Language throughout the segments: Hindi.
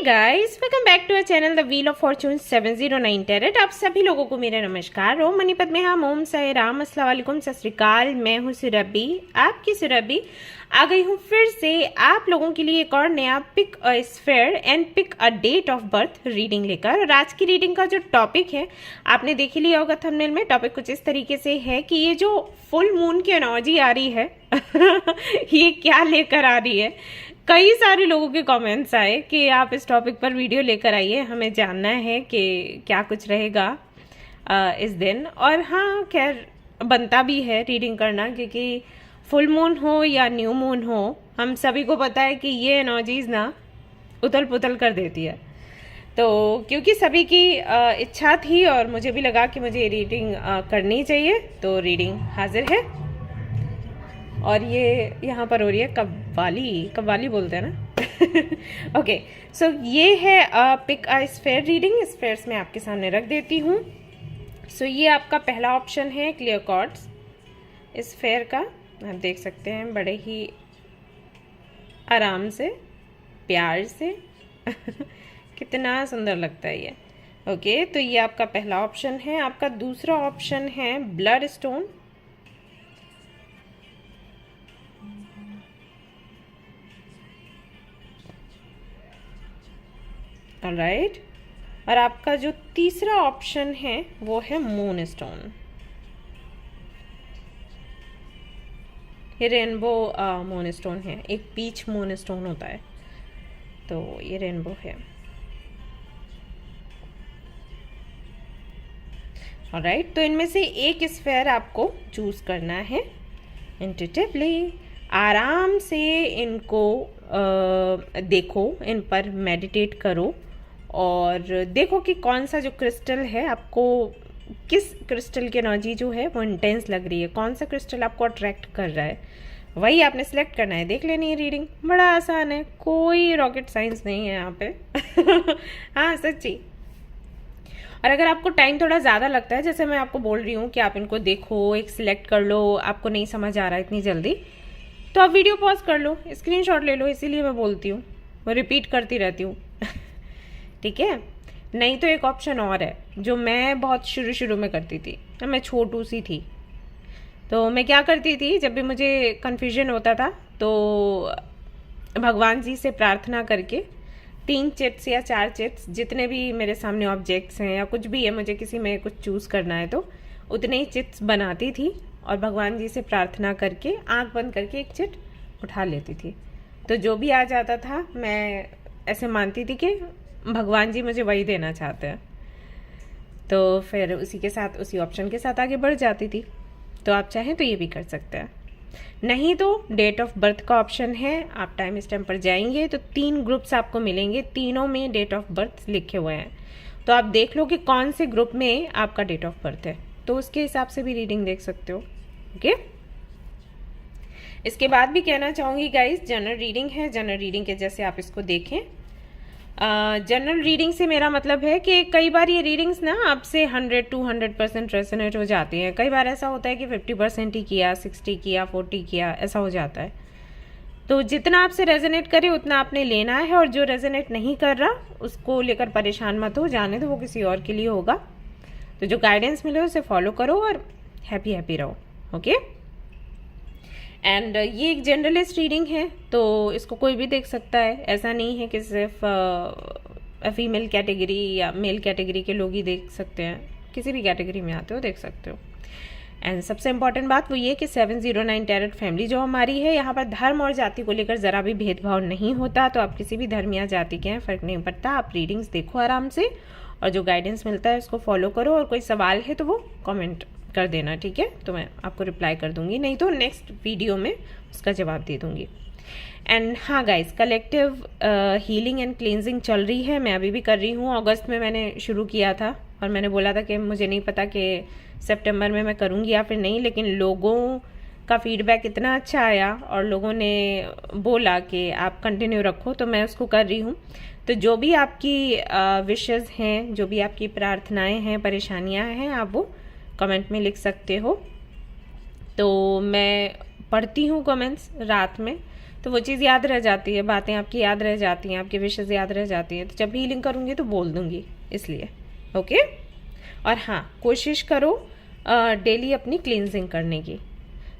Guys, welcome back to our channel the wheel of fortune 709 tarot. आप सभी लोगों को मेरा नमस्कार। ओम मणिपत में हम ओम साई राम, अस्सलाम वालेकुम, सत श्री अकाल। मैं हूँ सुरभि, आपकी सुरभि आ गई हूँ फिर से आप लोगों के लिए एक और नया pick a sphere and pick a date of birth reading लेकर। और आज की रीडिंग का जो टॉपिक है आपने देख ही लिया होगा थंबनेल में। टॉपिक कुछ इस तरीके से है कि ये जो फुल मून की एनर्जी आ रही है ये क्या लेकर आ रही है। कई सारे लोगों के कमेंट्स आए कि आप इस टॉपिक पर वीडियो लेकर आइए, हमें जानना है कि क्या कुछ रहेगा इस दिन। और हाँ, खैर बनता भी है रीडिंग करना, क्योंकि फुल मून हो या न्यू मून हो, हम सभी को पता है कि ये एनर्जीज ना उथल पुथल कर देती है। तो क्योंकि सभी की इच्छा थी और मुझे भी लगा कि मुझे रीडिंग करनी चाहिए, तो रीडिंग हाजिर है। और ये यहाँ पर हो रही है कव्वाली बोलते हैं ना। ओके, सो ये है pick a sphere reading. Spheres मैं आपके सामने रख देती हूँ। सो ये आपका पहला ऑप्शन है क्लियर कॉर्ड्स स्फेयर का। आप देख सकते हैं बड़े ही आराम से, प्यार से कितना सुंदर लगता है ये। ओके, तो ये आपका पहला ऑप्शन है। आपका दूसरा ऑप्शन है ब्लड स्टोन। ऑलराइट, और आपका जो तीसरा ऑप्शन है वो है मून स्टोन। ये रेनबो मून स्टोन है, एक पीच मून स्टोन होता है, तो ये रेनबो है। ऑलराइट, तो इनमें से एक स्फेयर आपको चूज करना है इंट्यूटिवली। आराम से इनको देखो, इन पर मेडिटेट करो और देखो कि कौन सा जो क्रिस्टल है, आपको किस क्रिस्टल की एनर्जी जो है वो इंटेंस लग रही है, कौन सा क्रिस्टल आपको अट्रैक्ट कर रहा है, वही आपने सेलेक्ट करना है। देख लेनी है रीडिंग, बड़ा आसान है, कोई रॉकेट साइंस नहीं है यहाँ पे। हाँ सच्ची। और अगर आपको टाइम थोड़ा ज़्यादा लगता है, जैसे मैं आपको बोल रही हूँ कि आप इनको देखो, एक सिलेक्ट कर लो, आपको नहीं समझ आ रहा है इतनी जल्दी, तो आप वीडियो पॉज कर लो, स्क्रीनशॉट ले लो, इसीलिए मैं बोलती हूँ, मैं रिपीट करती रहती हूँ। ठीक है। नहीं तो एक ऑप्शन और है जो मैं बहुत शुरू में करती थी, मैं छोटू सी थी, तो मैं क्या करती थी, जब भी मुझे कन्फ्यूजन होता था तो भगवान जी से प्रार्थना करके 3 चिट्स या 4 चिट्स, जितने भी मेरे सामने ऑब्जेक्ट्स हैं या कुछ भी है, मुझे किसी में कुछ चूज़ करना है तो उतने ही चिट्स बनाती थी और भगवान जी से प्रार्थना करके आंख बंद करके एक चिट उठा लेती थी। तो जो भी आ जाता था मैं ऐसे मानती थी कि भगवान जी मुझे वही देना चाहते हैं, तो फिर उसी के साथ, उसी ऑप्शन के साथ आगे बढ़ जाती थी। तो आप चाहें तो ये भी कर सकते हैं। नहीं तो डेट ऑफ बर्थ का ऑप्शन है, आप टाइम स्टैम्प पर जाएंगे तो 3 ग्रुप्स आपको मिलेंगे, तीनों में डेट ऑफ बर्थ लिखे हुए हैं, तो आप देख लो कि कौन से ग्रुप में आपका डेट ऑफ बर्थ है, तो उसके हिसाब से भी रीडिंग देख सकते हो। ओके, इसके बाद भी कहना चाहूँगी गाइस, जनरल रीडिंग है, जनरल रीडिंग के जैसे आप इसको देखें। जनरल रीडिंग से मेरा मतलब है कि कई बार ये रीडिंग्स ना आपसे 100-200% रेजोनेट हो जाती हैं। कई बार ऐसा होता है कि 50% ही किया, 60 किया, 40 किया, ऐसा हो जाता है। तो जितना आपसे रेजोनेट करे उतना आपने लेना है, और जो रेजोनेट नहीं कर रहा उसको लेकर परेशान मत हो, जाने दो, वो किसी और के लिए होगा। तो जो गाइडेंस मिले उसे फॉलो करो और हैप्पी रहो। ओके, एंड ये एक जनरलिस्ट रीडिंग है, तो इसको कोई भी देख सकता है। ऐसा नहीं है कि सिर्फ फीमेल कैटेगरी या मेल कैटेगरी के लोग ही देख सकते हैं, किसी भी कैटेगरी में आते हो देख सकते हो। एंड सबसे इम्पॉर्टेंट बात वो ये कि 709 टैरेट फैमिली जो हमारी है, यहाँ पर धर्म और जाति को लेकर ज़रा भी भेदभाव नहीं होता, तो आप किसी भी धर्म या जाति के हैं, फ़र्क नहीं पड़ता। आप रीडिंग्स देखो आराम से और जो गाइडेंस मिलता है उसको फॉलो करो, और कोई सवाल है तो वो कमेंट कर देना, ठीक है, तो मैं आपको रिप्लाई कर दूंगी, नहीं तो नेक्स्ट वीडियो में उसका जवाब दे दूंगी। एंड हाँ guys, collective healing and cleansing चल रही है, मैं अभी भी कर रही हूँ। अगस्त में मैंने शुरू किया था और मैंने बोला था कि मुझे नहीं पता कि सितंबर में मैं करूँगी या फिर नहीं, लेकिन लोगों का फीडबैक इतना अच्छा आया और लोगों ने बोला कि आप कंटिन्यू रखो, तो मैं उसको कर रही हूँ। तो जो भी आपकी विशेज़ हैं, जो भी आपकी प्रार्थनाएँ हैं, परेशानियाँ हैं, आप वो कमेंट में लिख सकते हो। तो मैं पढ़ती हूँ कमेंट्स रात में, तो वो चीज़ याद रह जाती है, बातें आपकी याद रह जाती हैं, आपकी विशेज़ याद रह जाती हैं। तो जब भी हीलिंग करूँगी तो बोल दूँगी, इसलिए। ओके। और हाँ, कोशिश करो डेली अपनी क्लींजिंग करने की।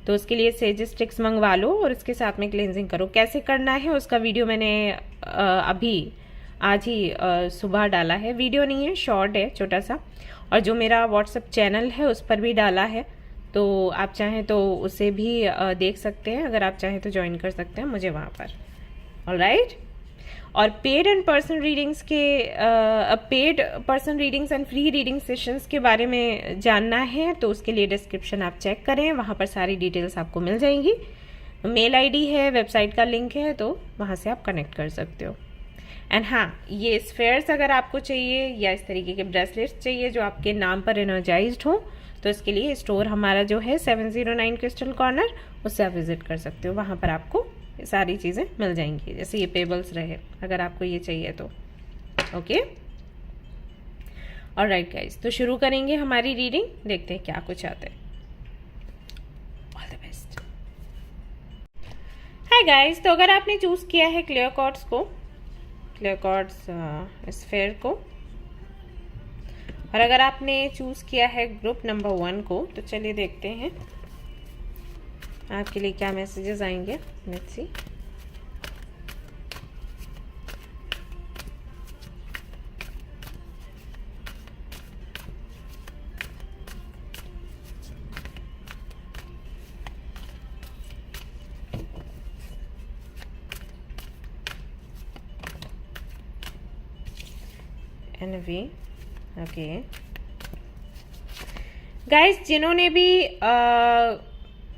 तो उसके लिए सेज स्टिक्स मंगवा लो और इसके साथ में क्लींजिंग करो। कैसे करना है उसका वीडियो मैंने अभी आज ही सुबह डाला है। वीडियो नहीं है, शॉर्ट है छोटा सा, और जो मेरा व्हाट्सएप चैनल है उस पर भी डाला है। तो आप चाहें तो उसे भी देख सकते हैं, अगर आप चाहें तो ज्वाइन कर सकते हैं मुझे वहाँ पर। ऑलराइट। और पेड एंड पर्सन रीडिंग्स के paid person readings and free reading sessions के बारे में जानना है तो उसके लिए डिस्क्रिप्शन आप चेक करें, वहाँ पर सारी डिटेल्स आपको मिल जाएंगी। मेल आईडी है, वेबसाइट का लिंक है, तो वहाँ से आप कनेक्ट कर सकते हो। एंड हाँ, ये स्फेयर्स अगर आपको चाहिए या इस तरीके के ब्रेसलेट्स चाहिए जो आपके नाम पर एनर्जाइज्ड हो, तो इसके लिए स्टोर हमारा जो है 709 क्रिस्टल कॉर्नर, उससे आप विजिट कर सकते हो। वहाँ पर आपको सारी चीज़ें मिल जाएंगी, जैसे ये पेबल्स रहे, अगर आपको ये चाहिए तो। ओके। ऑलराइट गाइस, तो शुरू करेंगे हमारी रीडिंग, देखते हैं क्या कुछ आता है। All the best. Hi guys, तो अगर आपने चूज़ किया है क्लियर कॉर्ड्स को, क्लियर कॉर्ड्स स्फेयर को, और अगर आपने चूज़ किया है ग्रुप नंबर 1 को, तो चलिए देखते हैं आपके लिए क्या मैसेजेस आएंगे। Let's see. एनवी। ओके गाइस, जिन्होंने भी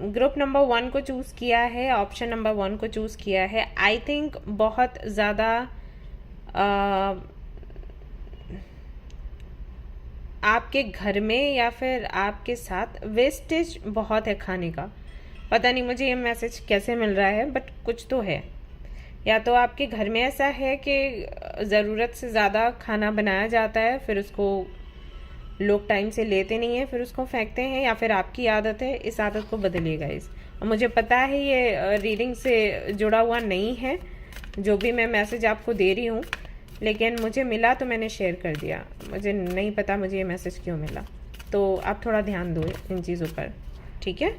ग्रुप नंबर 1 को चूज़ किया है, ऑप्शन नंबर 1 को चूज़ किया है, आई थिंक बहुत ज़्यादा आपके घर में या फिर आपके साथ वेस्टेज बहुत है खाने का। पता नहीं मुझे ये मैसेज कैसे मिल रहा है, बट कुछ तो है। या तो आपके घर में ऐसा है कि ज़रूरत से ज़्यादा खाना बनाया जाता है, फिर उसको लोग टाइम से लेते नहीं हैं, फिर उसको फेंकते हैं, या फिर आपकी आदत है, इस आदत को बदलिएगा इस। और मुझे पता है ये रीडिंग से जुड़ा हुआ नहीं है जो भी मैं मैसेज आपको दे रही हूँ, लेकिन मुझे मिला तो मैंने शेयर कर दिया। मुझे नहीं पता मुझे ये मैसेज क्यों मिला, तो आप थोड़ा ध्यान दो इन चीज़ों पर, ठीक है।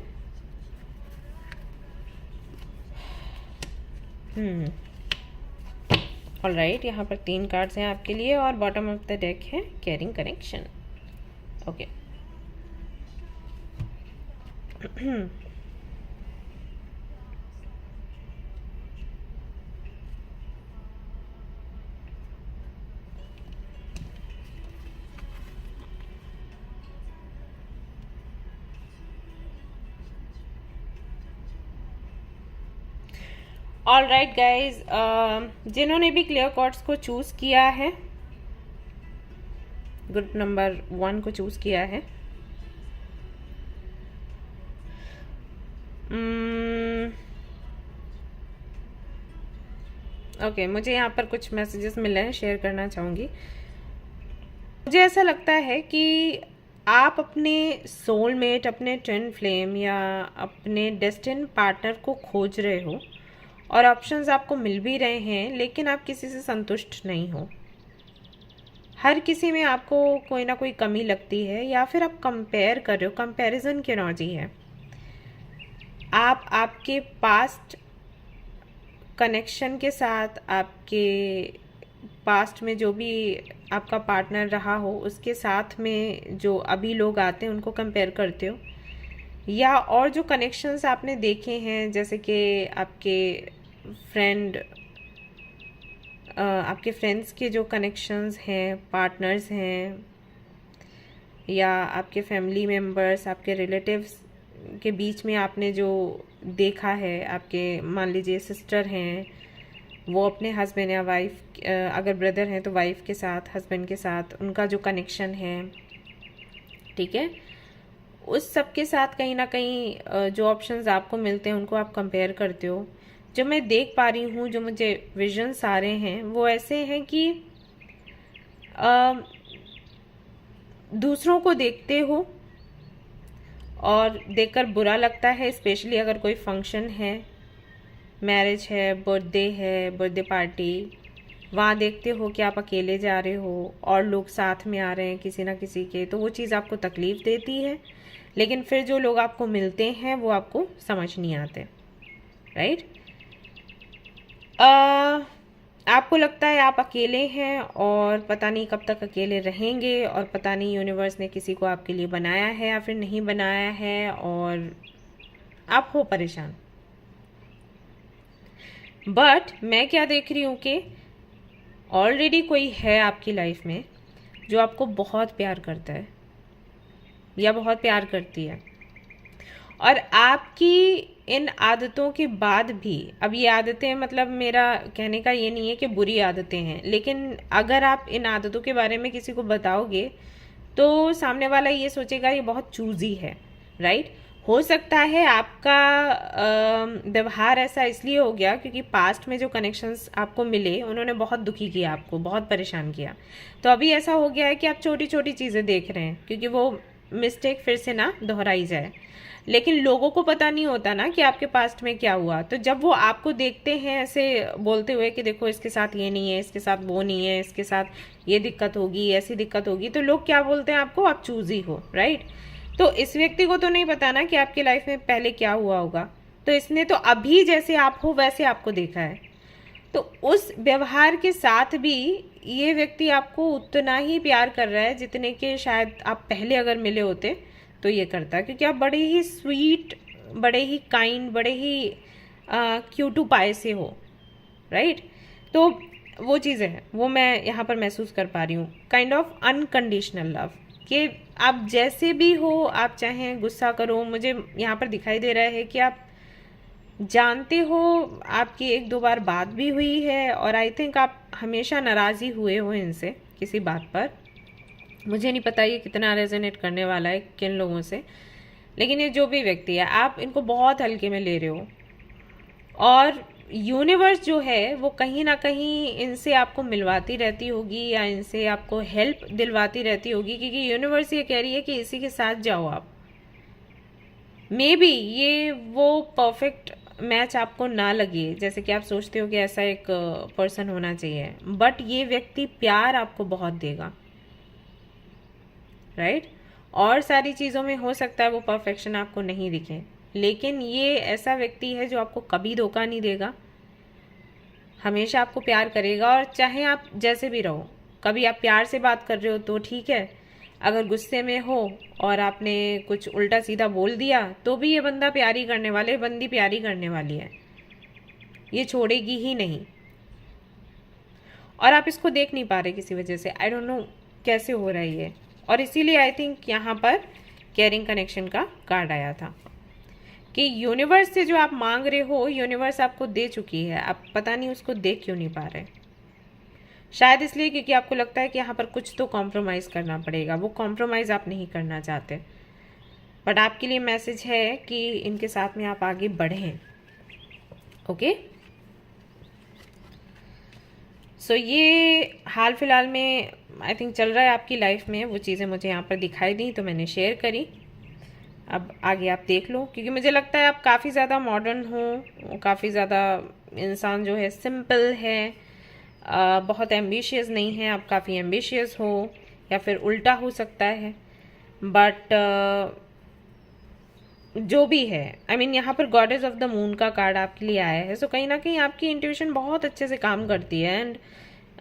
ऑलराइट, यहाँ पर 3 कार्ड्स हैं आपके लिए और बॉटम ऑफ द डेक है caring connection. Okay. All right guys, जिन्होंने भी क्लियर कॉर्ड्स को चूज़ किया है, ग्रुप नंबर 1 को चूज़ किया है, ओके, मुझे यहाँ पर कुछ मैसेजेस मिले हैं, शेयर करना चाहूँगी। मुझे ऐसा लगता है कि आप अपने सोलमेट, अपने ट्विन फ्लेम या अपने डेस्टिन पार्टनर को खोज रहे हो और ऑप्शंस आपको मिल भी रहे हैं, लेकिन आप किसी से संतुष्ट नहीं हो। हर किसी में आपको कोई ना कोई कमी लगती है, या फिर आप कंपेयर कर रहे हो, कंपैरिजन की एनर्जी है। आप आपके पास्ट कनेक्शन के साथ, आपके पास्ट में जो भी आपका पार्टनर रहा हो उसके साथ में जो अभी लोग आते हैं उनको कंपेयर करते हो, या और जो कनेक्शंस आपने देखे हैं, जैसे कि आपके फ्रेंड्स के जो कनेक्शंस हैं, पार्टनर्स हैं, या आपके फैमिली मेम्बर्स, आपके रिलेटिव्स के बीच में आपने जो देखा है, आपके मान लीजिए सिस्टर हैं, वो अपने हस्बैंड या वाइफ, अगर ब्रदर हैं तो वाइफ के साथ, हस्बैंड के साथ उनका जो कनेक्शन है, ठीक है, उस सब के साथ कहीं ना कहीं जो ऑप्शंस आपको मिलते हैं उनको आप कंपेयर करते हो। जो मैं देख पा रही हूँ, जो मुझे विजन्स आ रहे हैं, वो ऐसे हैं कि दूसरों को देखते हो और देखकर बुरा लगता है, स्पेशली अगर कोई फंक्शन है मैरिज है, बर्थडे है, बर्थडे पार्टी, वहाँ देखते हो कि आप अकेले जा रहे हो और लोग साथ में आ रहे हैं किसी ना किसी के, तो वो चीज़ आपको तकलीफ़ देती है। लेकिन फिर जो लोग आपको मिलते हैं वो आपको समझ नहीं आते, राइट। आपको लगता है आप अकेले हैं और पता नहीं कब तक अकेले रहेंगे, और पता नहीं यूनिवर्स ने किसी को आपके लिए बनाया है या फिर नहीं बनाया है, और आप हो परेशान। बट मैं क्या देख रही हूँ कि ऑलरेडी कोई है आपकी लाइफ में जो आपको बहुत प्यार करता है या बहुत प्यार करती है, और आपकी इन आदतों के बाद भी, अब ये आदतें मतलब मेरा कहने का ये नहीं है कि बुरी आदतें हैं, लेकिन अगर आप इन आदतों के बारे में किसी को बताओगे तो सामने वाला ये सोचेगा ये बहुत चूजी है, राइट। हो सकता है आपका व्यवहार ऐसा इसलिए हो गया क्योंकि पास्ट में जो कनेक्शंस आपको मिले उन्होंने बहुत दुखी किया, आपको बहुत परेशान किया, तो अभी ऐसा हो गया है कि आप छोटी छोटी चीज़ें देख रहे हैं क्योंकि वो मिस्टेक फिर से ना दोहराई जाए। लेकिन लोगों को पता नहीं होता ना कि आपके पास्ट में क्या हुआ, तो जब वो आपको देखते हैं ऐसे बोलते हुए कि देखो इसके साथ ये नहीं है, इसके साथ वो नहीं है, इसके साथ ये दिक्कत होगी, ऐसी दिक्कत होगी, तो लोग क्या बोलते हैं आपको, आप चूजी हो, राइट। तो इस व्यक्ति को तो नहीं पता ना कि आपकी लाइफ में पहले क्या हुआ होगा, तो इसने तो अभी जैसे आप हो वैसे आपको देखा है, तो उस व्यवहार के साथ भी ये व्यक्ति आपको उतना ही प्यार कर रहा है जितने के शायद आप पहले अगर मिले होते तो ये करता, क्योंकि आप बड़े ही स्वीट, बड़े ही काइंड, बड़े ही क्यूटू पाए से हो, राइट। तो वो चीज़ें हैं वो मैं यहाँ पर महसूस कर पा रही हूँ, काइंड ऑफ अनकंडीशनल लव, कि आप जैसे भी हो, आप चाहे गुस्सा करो, मुझे यहाँ पर दिखाई दे रहा है कि आप जानते हो आपकी एक दो बार बात भी हुई है, और आई थिंक आप हमेशा नाराज़ ही हुए हो इनसे किसी बात पर। मुझे नहीं पता ये कितना रेजोनेट करने वाला है किन लोगों से, लेकिन ये जो भी व्यक्ति है आप इनको बहुत हल्के में ले रहे हो, और यूनिवर्स जो है वो कहीं ना कहीं इनसे आपको मिलवाती रहती होगी या इनसे आपको हेल्प दिलवाती रहती होगी, क्योंकि यूनिवर्स ये कह रही है कि इसी के साथ जाओ आप। मे बी ये वो परफेक्ट मैच आपको ना लगे, जैसे कि आप सोचते हो कि ऐसा एक पर्सन होना चाहिए, बट ये व्यक्ति प्यार आपको बहुत देगा, राइट। और सारी चीज़ों में हो सकता है वो परफेक्शन आपको नहीं दिखे, लेकिन ये ऐसा व्यक्ति है जो आपको कभी धोखा नहीं देगा, हमेशा आपको प्यार करेगा, और चाहे आप जैसे भी रहो, कभी आप प्यार से बात कर रहे हो तो ठीक है, अगर गुस्से में हो और आपने कुछ उल्टा सीधा बोल दिया तो भी ये बंदा प्यारी करने वाले, बंदी प्यारी करने वाली है, ये छोड़ेगी ही नहीं, और आप इसको देख नहीं पा रहे किसी वजह से, आई डोंट नो कैसे हो रहा है ये, और इसीलिए आई थिंक यहाँ पर केयरिंग कनेक्शन का कार्ड आया था कि यूनिवर्स से जो आप मांग रहे हो यूनिवर्स आपको दे चुकी है, आप पता नहीं उसको देख क्यों नहीं पा रहे, शायद इसलिए क्योंकि आपको लगता है कि यहाँ पर कुछ तो कॉम्प्रोमाइज़ करना पड़ेगा, वो कॉम्प्रोमाइज़ आप नहीं करना चाहते, बट आपके लिए मैसेज है कि इनके साथ में आप आगे बढ़ें, ओके। सो ये हाल फिलहाल में आई थिंक चल रहा है आपकी लाइफ में, वो चीज़ें मुझे यहाँ पर दिखाई दी तो मैंने शेयर करी। अब आगे आप देख लो, क्योंकि मुझे लगता है आप काफ़ी ज़्यादा मॉडर्न हो, काफ़ी ज़्यादा इंसान जो है सिंपल है, बहुत एम्बिशियस नहीं है, आप काफ़ी एम्बिशियस हो, या फिर उल्टा हो सकता है, बट जो भी है आई मीन यहाँ पर गॉडेस ऑफ द मून का कार्ड आपके लिए आया है, सो कहीं ना कहीं आपकी इंट्यूशन बहुत अच्छे से काम करती है, एंड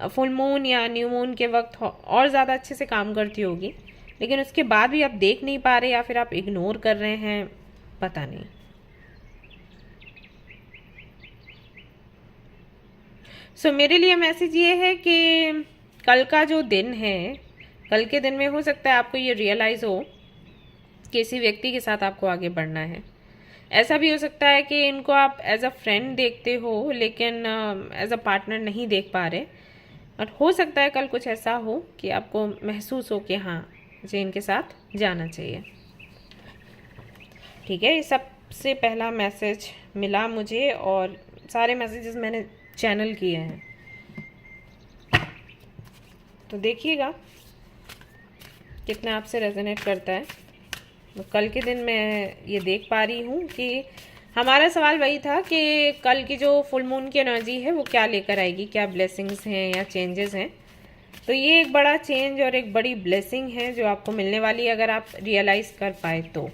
फुल मून या न्यू मून के वक्त और ज़्यादा अच्छे से काम करती होगी, लेकिन उसके बाद भी आप देख नहीं पा रहे या फिर आप इग्नोर कर रहे हैं, पता नहीं। सो मेरे लिए मैसेज ये है कि कल का जो दिन है, कल के दिन में हो सकता है आपको ये रियलाइज़ हो कि किसी व्यक्ति के साथ आपको आगे बढ़ना है। ऐसा भी हो सकता है कि इनको आप एज अ फ्रेंड देखते हो लेकिन एज अ पार्टनर नहीं देख पा रहे, और हो सकता है कल कुछ ऐसा हो कि आपको महसूस हो कि हाँ मुझे इनके साथ जाना चाहिए, ठीक है। ये सबसे पहला मैसेज मिला मुझे, और सारे मैसेजेस मैंने चैनल किए हैं, तो देखिएगा कितना आपसे रेजोनेट करता है। तो कल के दिन मैं ये देख पा रही हूँ कि हमारा सवाल वही था कि कल की जो फुल मून की एनर्जी है वो क्या लेकर आएगी, क्या ब्लेसिंग्स हैं या चेंजेस हैं। तो ये एक बड़ा चेंज और एक बड़ी ब्लेसिंग है जो आपको मिलने वाली है अगर आप रियलाइज़ कर पाए तो।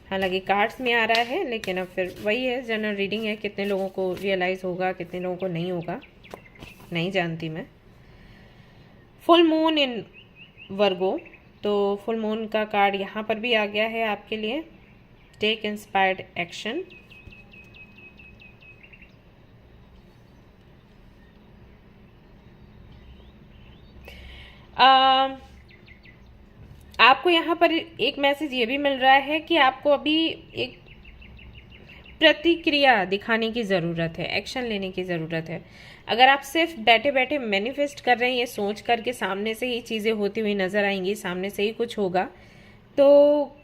हालांकि कार्ड्स में आ रहा है, लेकिन अब फिर वही है, जनरल रीडिंग है, कितने लोगों को रियलाइज़ होगा कितने लोगों को नहीं होगा नहीं जानती मैं। फुल मून इन वर्गो, तो फुल मून का कार्ड यहाँ पर भी आ गया है आपके लिए। Take inspired action. आपको यहाँ पर एक मैसेज ये भी मिल रहा है कि आपको अभी एक प्रतिक्रिया दिखाने की ज़रूरत है, एक्शन लेने की ज़रूरत है। अगर आप सिर्फ बैठे बैठे मैनिफेस्ट कर रहे हैं, ये सोच कर के सामने से ही चीज़ें होती हुई नज़र आएंगी, सामने से ही कुछ होगा, तो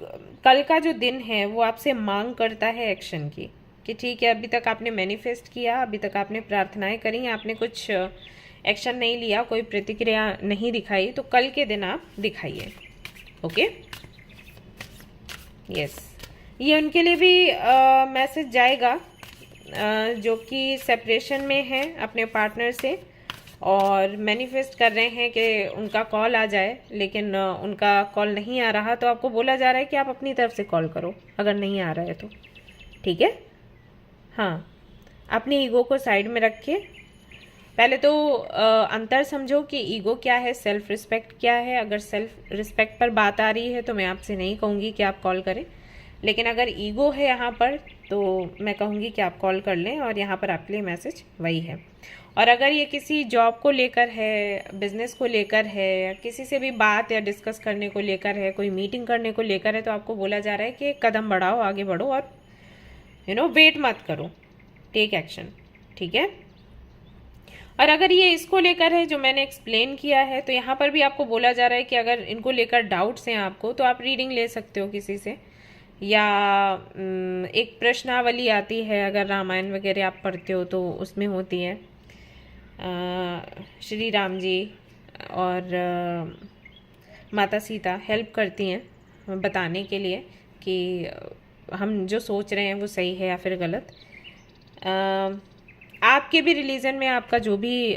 कल का जो दिन है वो आपसे मांग करता है एक्शन की, कि ठीक है अभी तक आपने मैनिफेस्ट किया, अभी तक आपने प्रार्थनाएं करी, आपने कुछ एक्शन नहीं लिया, कोई प्रतिक्रिया नहीं दिखाई, तो कल के दिन आप दिखाइए। ओके, यस, ये उनके लिए भी मैसेज जाएगा जो कि सेपरेशन में है अपने पार्टनर से और मैनिफेस्ट कर रहे हैं कि उनका कॉल आ जाए, लेकिन उनका कॉल नहीं आ रहा, तो आपको बोला जा रहा है कि आप अपनी तरफ से कॉल करो अगर नहीं आ रहा है तो। ठीक है, हाँ, अपनी ईगो को साइड में रखिए। पहले तो अंतर समझो कि ईगो क्या है, सेल्फ रिस्पेक्ट क्या है। अगर सेल्फ रिस्पेक्ट पर बात आ रही है तो मैं आपसे नहीं कहूँगी कि आप कॉल करें, लेकिन अगर ईगो है यहाँ पर तो मैं कहूँगी कि आप कॉल कर लें, और यहाँ पर आपके लिए मैसेज वही है। और अगर ये किसी जॉब को लेकर है, बिजनेस को लेकर है, या किसी से भी बात या डिस्कस करने को लेकर है, कोई मीटिंग करने को लेकर है, तो आपको बोला जा रहा है कि कदम बढ़ाओ, आगे बढ़ो और वेट मत करो, टेक एक्शन। ठीक है, और अगर ये इसको लेकर है जो मैंने एक्सप्लेन किया है, तो यहाँ पर भी आपको बोला जा रहा है कि अगर इनको लेकर डाउट्स हैं आपको, तो आप रीडिंग ले सकते हो किसी से, या एक प्रश्नावली आती है, अगर रामायण वगैरह आप पढ़ते हो तो उसमें होती है, श्री राम जी और माता सीता हेल्प करती हैं बताने के लिए कि हम जो सोच रहे हैं वो सही है या फिर गलत। आपके भी रिलीजन में आपका जो भी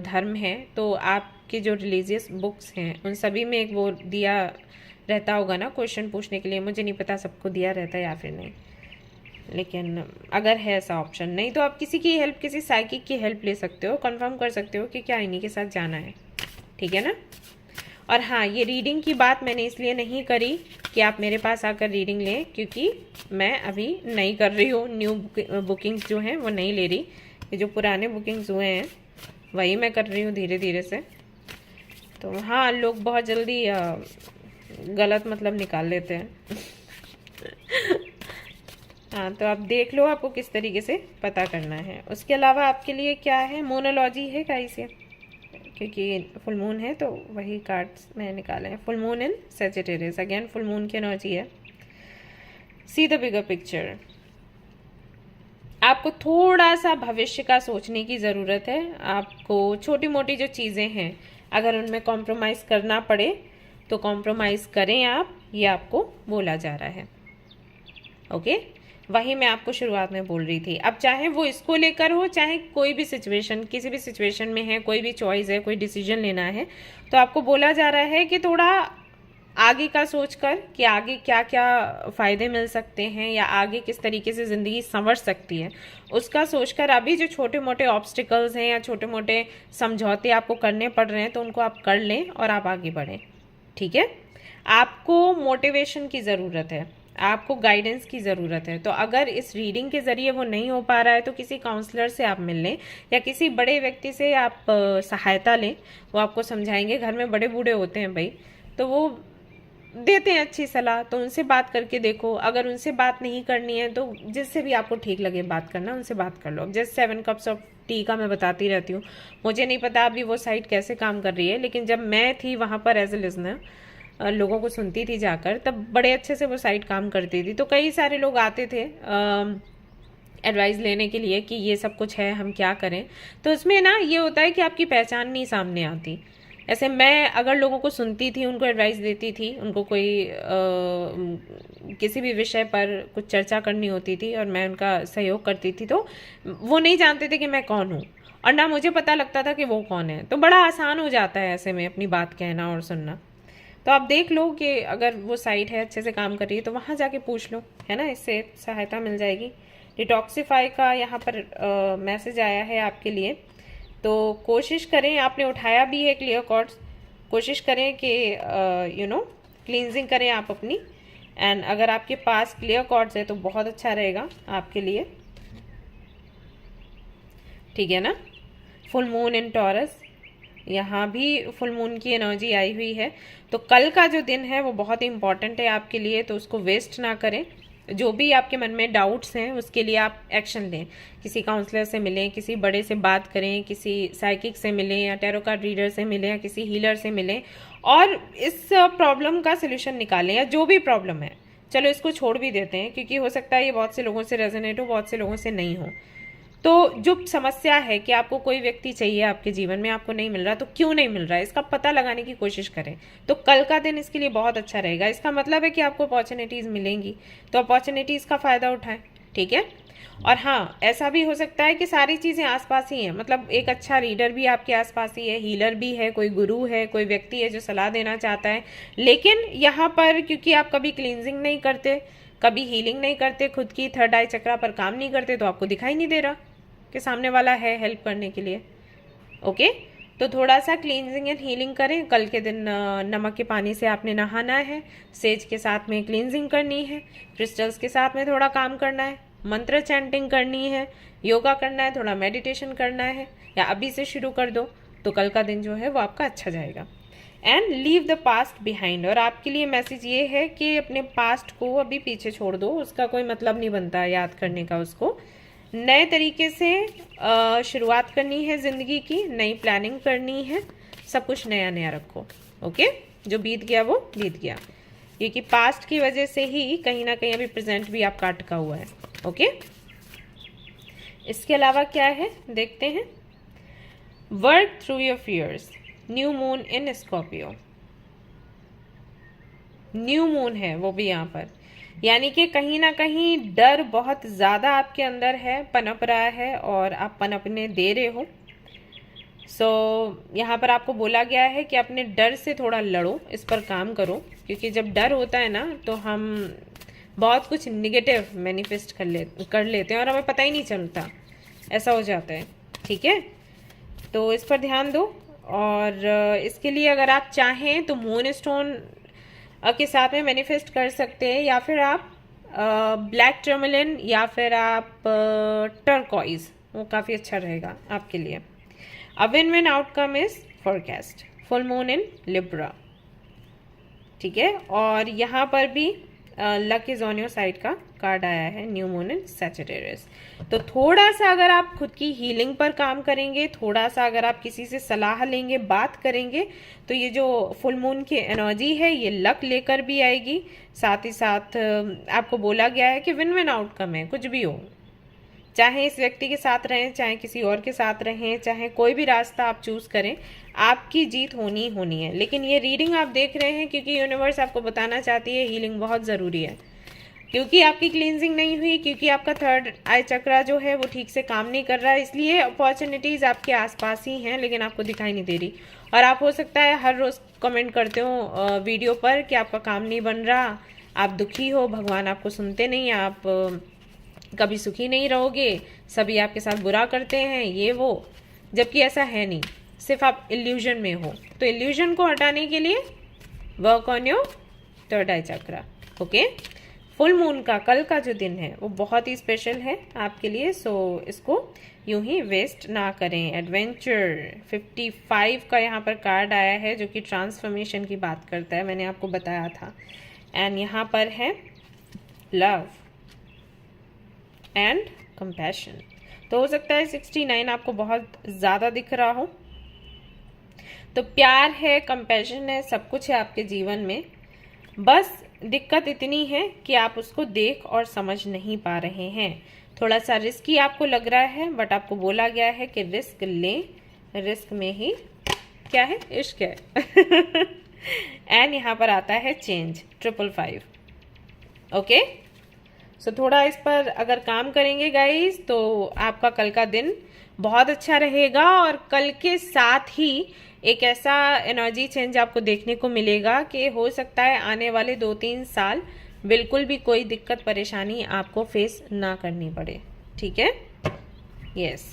धर्म है, तो आपके जो रिलीजियस बुक्स हैं उन सभी में एक वो दिया रहता होगा ना क्वेश्चन पूछने के लिए। मुझे नहीं पता सबको दिया रहता है या फिर नहीं, लेकिन अगर है ऐसा ऑप्शन, नहीं तो आप किसी की हेल्प, किसी साइकिक की हेल्प ले सकते हो, कंफर्म कर सकते हो कि क्या इन्हीं के साथ जाना है। ठीक है ना। और हाँ, ये रीडिंग की बात मैंने इसलिए नहीं करी कि आप मेरे पास आकर रीडिंग लें, क्योंकि मैं अभी नहीं कर रही हूँ, न्यू बुकिंग्स जो हैं वो नहीं ले रही। ये जो पुराने बुकिंग्स हुए हैं वही मैं कर रही हूँ धीरे धीरे से। तो हाँ, लोग बहुत जल्दी गलत मतलब निकाल लेते हैं। हाँ, तो आप देख लो आपको किस तरीके से पता करना है। उसके अलावा आपके लिए क्या है, मोनोलॉजी है गाइस ये, क्योंकि फुल मून है तो वही कार्ड्स मैंने निकाले हैं। फुल मून इन सैजिटेरियस, अगेन फुल मून की एनर्जी है। See the bigger picture. आपको थोड़ा सा भविष्य का सोचने की ज़रूरत है। आपको छोटी मोटी जो चीज़ें हैं अगर उनमें कॉम्प्रोमाइज़ करना पड़े तो कॉम्प्रोमाइज़ करें आप, ये आपको बोला जा रहा है। ओके, वही मैं आपको शुरुआत में बोल रही थी। अब चाहे वो इसको लेकर हो, चाहे कोई भी सिचुएशन, किसी भी सिचुएशन में है, कोई भी चॉइस है, कोई डिसीजन लेना है, तो आपको बोला जा रहा है कि थोड़ा आगे का सोचकर कि आगे क्या क्या फ़ायदे मिल सकते हैं या आगे किस तरीके से ज़िंदगी संवर सकती है, उसका सोचकर अभी जो छोटे मोटे ऑब्स्टिकल्स हैं या छोटे मोटे समझौते आपको करने पड़ रहे हैं तो उनको आप कर लें और आप आगे बढ़ें। ठीक है। आपको मोटिवेशन की ज़रूरत है, आपको गाइडेंस की ज़रूरत है। तो अगर इस रीडिंग के ज़रिए वो नहीं हो पा रहा है तो किसी काउंसलर से आप मिल लें या किसी बड़े व्यक्ति से आप सहायता लें, वो आपको समझाएंगे। घर में बड़े बूढ़े होते हैं भाई, तो वो देते हैं अच्छी सलाह, तो उनसे बात करके देखो। अगर उनसे बात नहीं करनी है तो जिससे भी आपको ठीक लगे बात करना, उनसे बात कर लो। अब जैसे 7 कप्स ऑफ टी का मैं बताती रहती हूँ, मुझे नहीं पता अभी वो साइट कैसे काम कर रही है, लेकिन जब मैं थी वहाँ पर एज ए लिजनर, लोगों को सुनती थी जाकर, तब बड़े अच्छे से वो साइट काम करती थी। तो कई सारे लोग आते थे एडवाइस लेने के लिए कि ये सब कुछ है, हम क्या करें। तो उसमें ना ये होता है कि आपकी पहचान नहीं सामने आती, ऐसे मैं अगर लोगों को सुनती थी, उनको एडवाइस देती थी, उनको कोई किसी भी विषय पर कुछ चर्चा करनी होती थी और मैं उनका सहयोग करती थी, तो वो नहीं जानते थे कि मैं कौन हूँ और ना मुझे पता लगता था कि वो कौन है। तो बड़ा आसान हो जाता है ऐसे में अपनी बात कहना और सुनना। तो आप देख लो कि अगर वो साइट है अच्छे से काम कर रही है तो वहाँ जाके पूछ लो, है ना, इससे सहायता मिल जाएगी। डिटॉक्सिफाई का यहाँ पर मैसेज आया है आपके लिए, तो कोशिश करें, आपने उठाया भी है क्लियर कॉर्ड्स, कोशिश करें कि क्लींजिंग करें आप अपनी। एंड अगर आपके पास क्लियर कॉर्ड्स है तो बहुत अच्छा रहेगा आपके लिए, ठीक है ना। फुल मून इन टॉरस, यहाँ भी फुल मून की एनर्जी आई हुई है, तो कल का जो दिन है वो बहुत ही इंपॉर्टेंट है आपके लिए, तो उसको वेस्ट ना करें। जो भी आपके मन में डाउट्स हैं उसके लिए आप एक्शन लें, किसी काउंसलर से मिलें, किसी बड़े से बात करें, किसी साइकिक से मिलें या टैरो कार्ड रीडर से मिलें या किसी हीलर से मिलें और इस प्रॉब्लम का सोल्यूशन निकालें। या जो भी प्रॉब्लम है, चलो इसको छोड़ भी देते हैं क्योंकि हो सकता है ये बहुत से लोगों से रेजोनेट हो, बहुत से लोगों से नहीं हो। तो जो समस्या है कि आपको कोई व्यक्ति चाहिए आपके जीवन में, आपको नहीं मिल रहा, तो क्यों नहीं मिल रहा है इसका पता लगाने की कोशिश करें। तो कल का दिन इसके लिए बहुत अच्छा रहेगा। इसका मतलब है कि आपको अपॉर्चुनिटीज़ मिलेंगी, तो अपॉर्चुनिटीज़ का फ़ायदा उठाएं, ठीक है। और हाँ, ऐसा भी हो सकता है कि सारी चीज़ें आसपास ही हैं, मतलब एक अच्छा रीडर भी आपके आसपास ही है, हीलर भी है, कोई गुरु है, कोई व्यक्ति है जो सलाह देना चाहता है। लेकिन यहाँ पर क्योंकि आप कभी क्लींजिंग नहीं करते, कभी हीलिंग नहीं करते, खुद की थर्ड आई चक्रा पर काम नहीं करते, तो आपको दिखाई नहीं दे रहा कि सामने वाला है हेल्प करने के लिए। ओके, तो थोड़ा सा क्लींजिंग एंड हीलिंग करें। कल के दिन नमक के पानी से आपने नहाना है, सेज के साथ में क्लींजिंग करनी है, क्रिस्टल्स के साथ में थोड़ा काम करना है, मंत्र चैंटिंग करनी है, योगा करना है, थोड़ा मेडिटेशन करना है, या अभी से शुरू कर दो, तो कल का दिन जो है वो आपका अच्छा जाएगा। And leave the past behind, और आपके लिए मैसेज ये है कि अपने पास्ट को अभी पीछे छोड़ दो, उसका कोई मतलब नहीं बनता याद करने का, उसको नए तरीके से शुरुआत करनी है ज़िंदगी की, नई प्लानिंग करनी है, सब कुछ नया नया रखो। ओके, जो बीत गया वो बीत गया, क्योंकि पास्ट की वजह से ही कहीं ना कहीं अभी प्रेजेंट भी आपका अटका हुआ है। ओके, इसके अलावा क्या है देखते हैं। Work through your fears, new moon in Scorpio, new moon है वो भी यहाँ पर, यानी कि कहीं ना कहीं डर बहुत ज़्यादा आपके अंदर है, पनप रहा है और आप पनपने दे रहे हो। यहाँ पर आपको बोला गया है कि अपने डर से थोड़ा लड़ो, इस पर काम करो, क्योंकि जब डर होता है ना तो हम बहुत कुछ निगेटिव मैनिफेस्ट कर लेते हैं और हमें पता ही नहीं चलता, ऐसा हो जाता है, ठीक है। तो इस पर ध्यान दो। और इसके लिए अगर आप चाहें तो मून स्टोन के साथ में मैनिफेस्ट कर सकते हैं, या फिर आप ब्लैक टर्मलिन या फिर आप टर्कॉइज, वो काफ़ी अच्छा रहेगा आपके लिए। A win win outcome is forecast, full moon in Libra, ठीक है। और यहाँ पर भी luck is on your side का कार्ड आया है, न्यू मून इन सैजिटेरियस। तो थोड़ा सा अगर आप खुद की हीलिंग पर काम करेंगे, थोड़ा सा अगर आप किसी से सलाह लेंगे, बात करेंगे, तो ये जो फुल मून की एनर्जी है ये लक लेकर भी आएगी। साथ ही साथ आपको बोला गया है कि विन विन आउटकम है, कुछ भी हो, चाहे इस व्यक्ति के साथ रहें, चाहे किसी और के साथ रहें, चाहे कोई भी रास्ता आप चूज़ करें, आपकी जीत होनी होनी है। लेकिन ये रीडिंग आप देख रहे हैं क्योंकि यूनिवर्स आपको बताना चाहती है हीलिंग बहुत ज़रूरी है, क्योंकि आपकी क्लींजिंग नहीं हुई, क्योंकि आपका थर्ड आई चक्रा जो है वो ठीक से काम नहीं कर रहा है, इसलिए अपॉर्चुनिटीज़ आपके आसपास ही हैं लेकिन आपको दिखाई नहीं दे रही। और आप हो सकता है हर रोज़ कमेंट करते हो वीडियो पर कि आपका काम नहीं बन रहा, आप दुखी हो, भगवान आपको सुनते नहीं, आप कभी सुखी नहीं रहोगे, सभी आपके साथ बुरा करते हैं, ये वो, जबकि ऐसा है नहीं, सिर्फ आप इल्यूजन में हो। तो इल्यूजन को हटाने के लिए work on your third I chakra. Okay, full moon का कल का जो दिन है वो बहुत ही स्पेशल है आपके लिए, सो इसको यूं ही वेस्ट ना करें। एडवेंचर 55 का यहाँ पर कार्ड आया है जो कि ट्रांसफॉर्मेशन की बात करता है, मैंने आपको बताया था। एंड यहाँ पर है लव एंड कंपैशन। तो हो सकता है 69 आपको बहुत ज़्यादा दिख रहा हो, तो प्यार है, कंपैशन है, सब कुछ है आपके जीवन में, बस दिक्कत इतनी है कि आप उसको देख और समझ नहीं पा रहे हैं। थोड़ा सा रिस्की आपको लग रहा है, बट आपको बोला गया है कि रिस्क लें, रिस्क में ही क्या है? इश्क है। एंड यहाँ पर आता है चेंज 555। ओके, सो थोड़ा इस पर अगर काम करेंगे गाइस तो आपका कल का दिन बहुत अच्छा रहेगा। और कल के साथ ही एक ऐसा एनर्जी चेंज आपको देखने को मिलेगा कि हो सकता है आने वाले 2-3 साल बिल्कुल भी कोई दिक्कत परेशानी आपको फेस ना करनी पड़े। ठीक है, यस।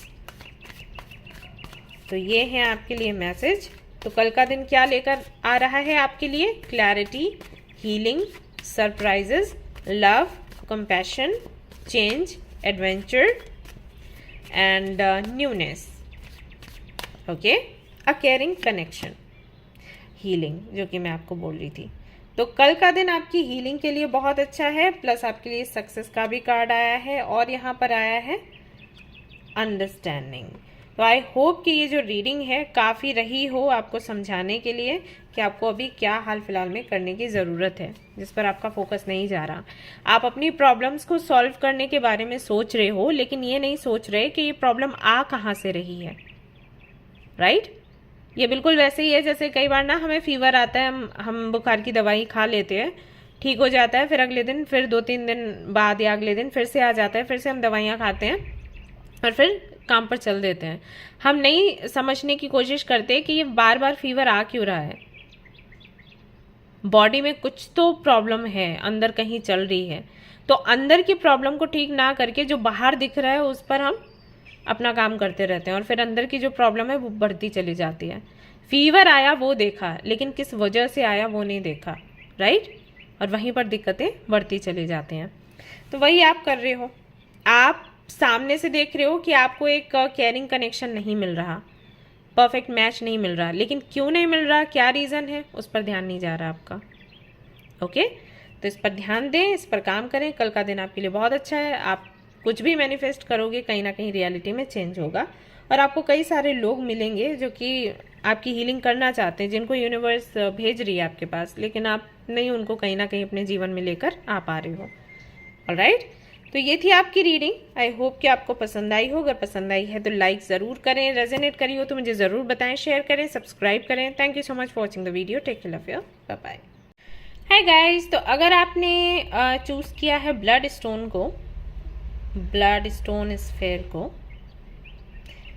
तो ये है आपके लिए मैसेज। तो कल का दिन क्या लेकर आ रहा है आपके लिए? Clarity, healing, surprises, love, compassion, change, adventure and newness. Okay, a caring connection, healing, जो कि मैं आपको बोल रही थी। तो कल का दिन आपकी हीलिंग के लिए बहुत अच्छा है। प्लस आपके लिए सक्सेस का भी कार्ड आया है और यहाँ पर आया है अंडरस्टैंडिंग। तो आई होप कि ये जो रीडिंग है काफ़ी रही हो आपको समझाने के लिए कि आपको अभी क्या हाल फिलहाल में करने की ज़रूरत है, जिस पर आपका फोकस नहीं जा रहा। आप अपनी प्रॉब्लम्स को सॉल्व करने के बारे में सोच रहे हो, लेकिन ये नहीं सोच रहे कि ये प्रॉब्लम आ कहाँ से रही है। राइट? ये बिल्कुल वैसे ही है जैसे कई बार ना हमें फीवर आता है, हम बुखार की दवाई खा लेते हैं, ठीक हो जाता है, फिर अगले दिन, फिर 2-3 दिन बाद या अगले दिन फिर से आ जाता है, फिर से हम दवाइयाँ खाते हैं और फिर काम पर चल देते हैं। हम नहीं समझने की कोशिश करते कि ये बार बार फीवर आ क्यों रहा है। बॉडी में कुछ तो प्रॉब्लम है, अंदर कहीं चल रही है। तो अंदर की प्रॉब्लम को ठीक ना करके जो बाहर दिख रहा है उस पर हम अपना काम करते रहते हैं और फिर अंदर की जो प्रॉब्लम है वो बढ़ती चली जाती है। फीवर आया वो देखा, लेकिन किस वजह से आया वो नहीं देखा। राइट? और वहीं पर दिक्कतें बढ़ती चली जाती हैं। तो वही आप कर रहे हो। आप सामने से देख रहे हो कि आपको एक केयरिंग कनेक्शन नहीं मिल रहा, परफेक्ट मैच नहीं मिल रहा, लेकिन क्यों नहीं मिल रहा, क्या रीज़न है, उस पर ध्यान नहीं जा रहा आपका। ओके, तो इस पर ध्यान दें, इस पर काम करें। कल का दिन आपके लिए बहुत अच्छा है। आप कुछ भी मैनिफेस्ट करोगे कहीं ना कहीं रियलिटी में चेंज होगा और आपको कई सारे लोग मिलेंगे जो कि आपकी हीलिंग करना चाहते हैं, जिनको यूनिवर्स भेज रही है आपके पास, लेकिन आप नहीं उनको कहीं ना कहीं अपने जीवन में लेकर आ पा रहे हो। ऑलराइट, तो ये थी आपकी रीडिंग। आई होप कि आपको पसंद आई हो। अगर पसंद आई है तो लाइक ज़रूर करें, रेजोनेट करी हो तो मुझे ज़रूर बताएं, शेयर करें, सब्सक्राइब करें। Thank you so much for watching the video. Take care, love you, bye bye. Hi guys, तो अगर आपने चूज़ किया है ब्लड स्टोन को, ब्लड स्टोन स्फेयर को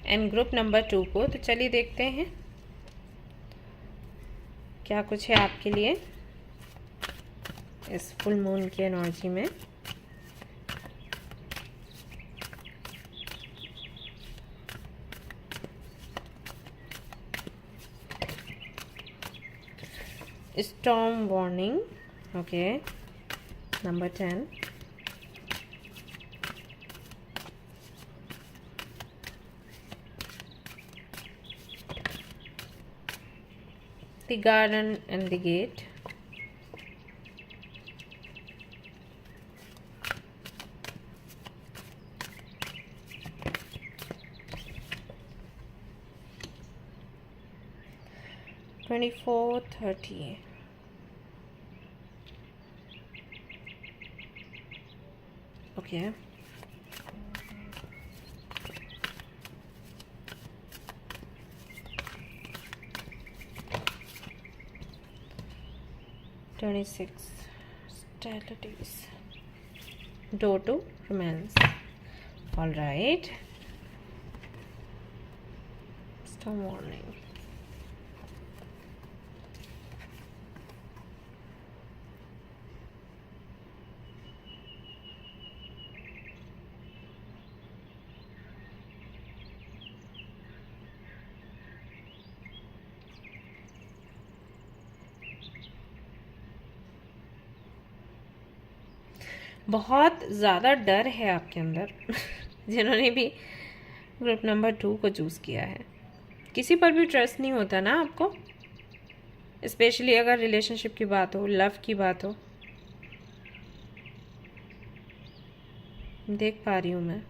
एंड ग्रुप नंबर 2 को, तो चलिए देखते हैं क्या कुछ है आपके लिए इस फुल मून की एनर्जी में। Storm warning, okay, number 10. The garden and the gate. (24:30). Okay. (26) Statities. Door to romance. All right. Storm warning. बहुत ज़्यादा डर है आपके अंदर जिन्होंने भी ग्रुप नंबर 2 को चूज़ किया है। किसी पर भी ट्रस्ट नहीं होता ना आपको, स्पेशली अगर रिलेशनशिप की बात हो, लव की बात हो। देख पा रही हूँ मैं,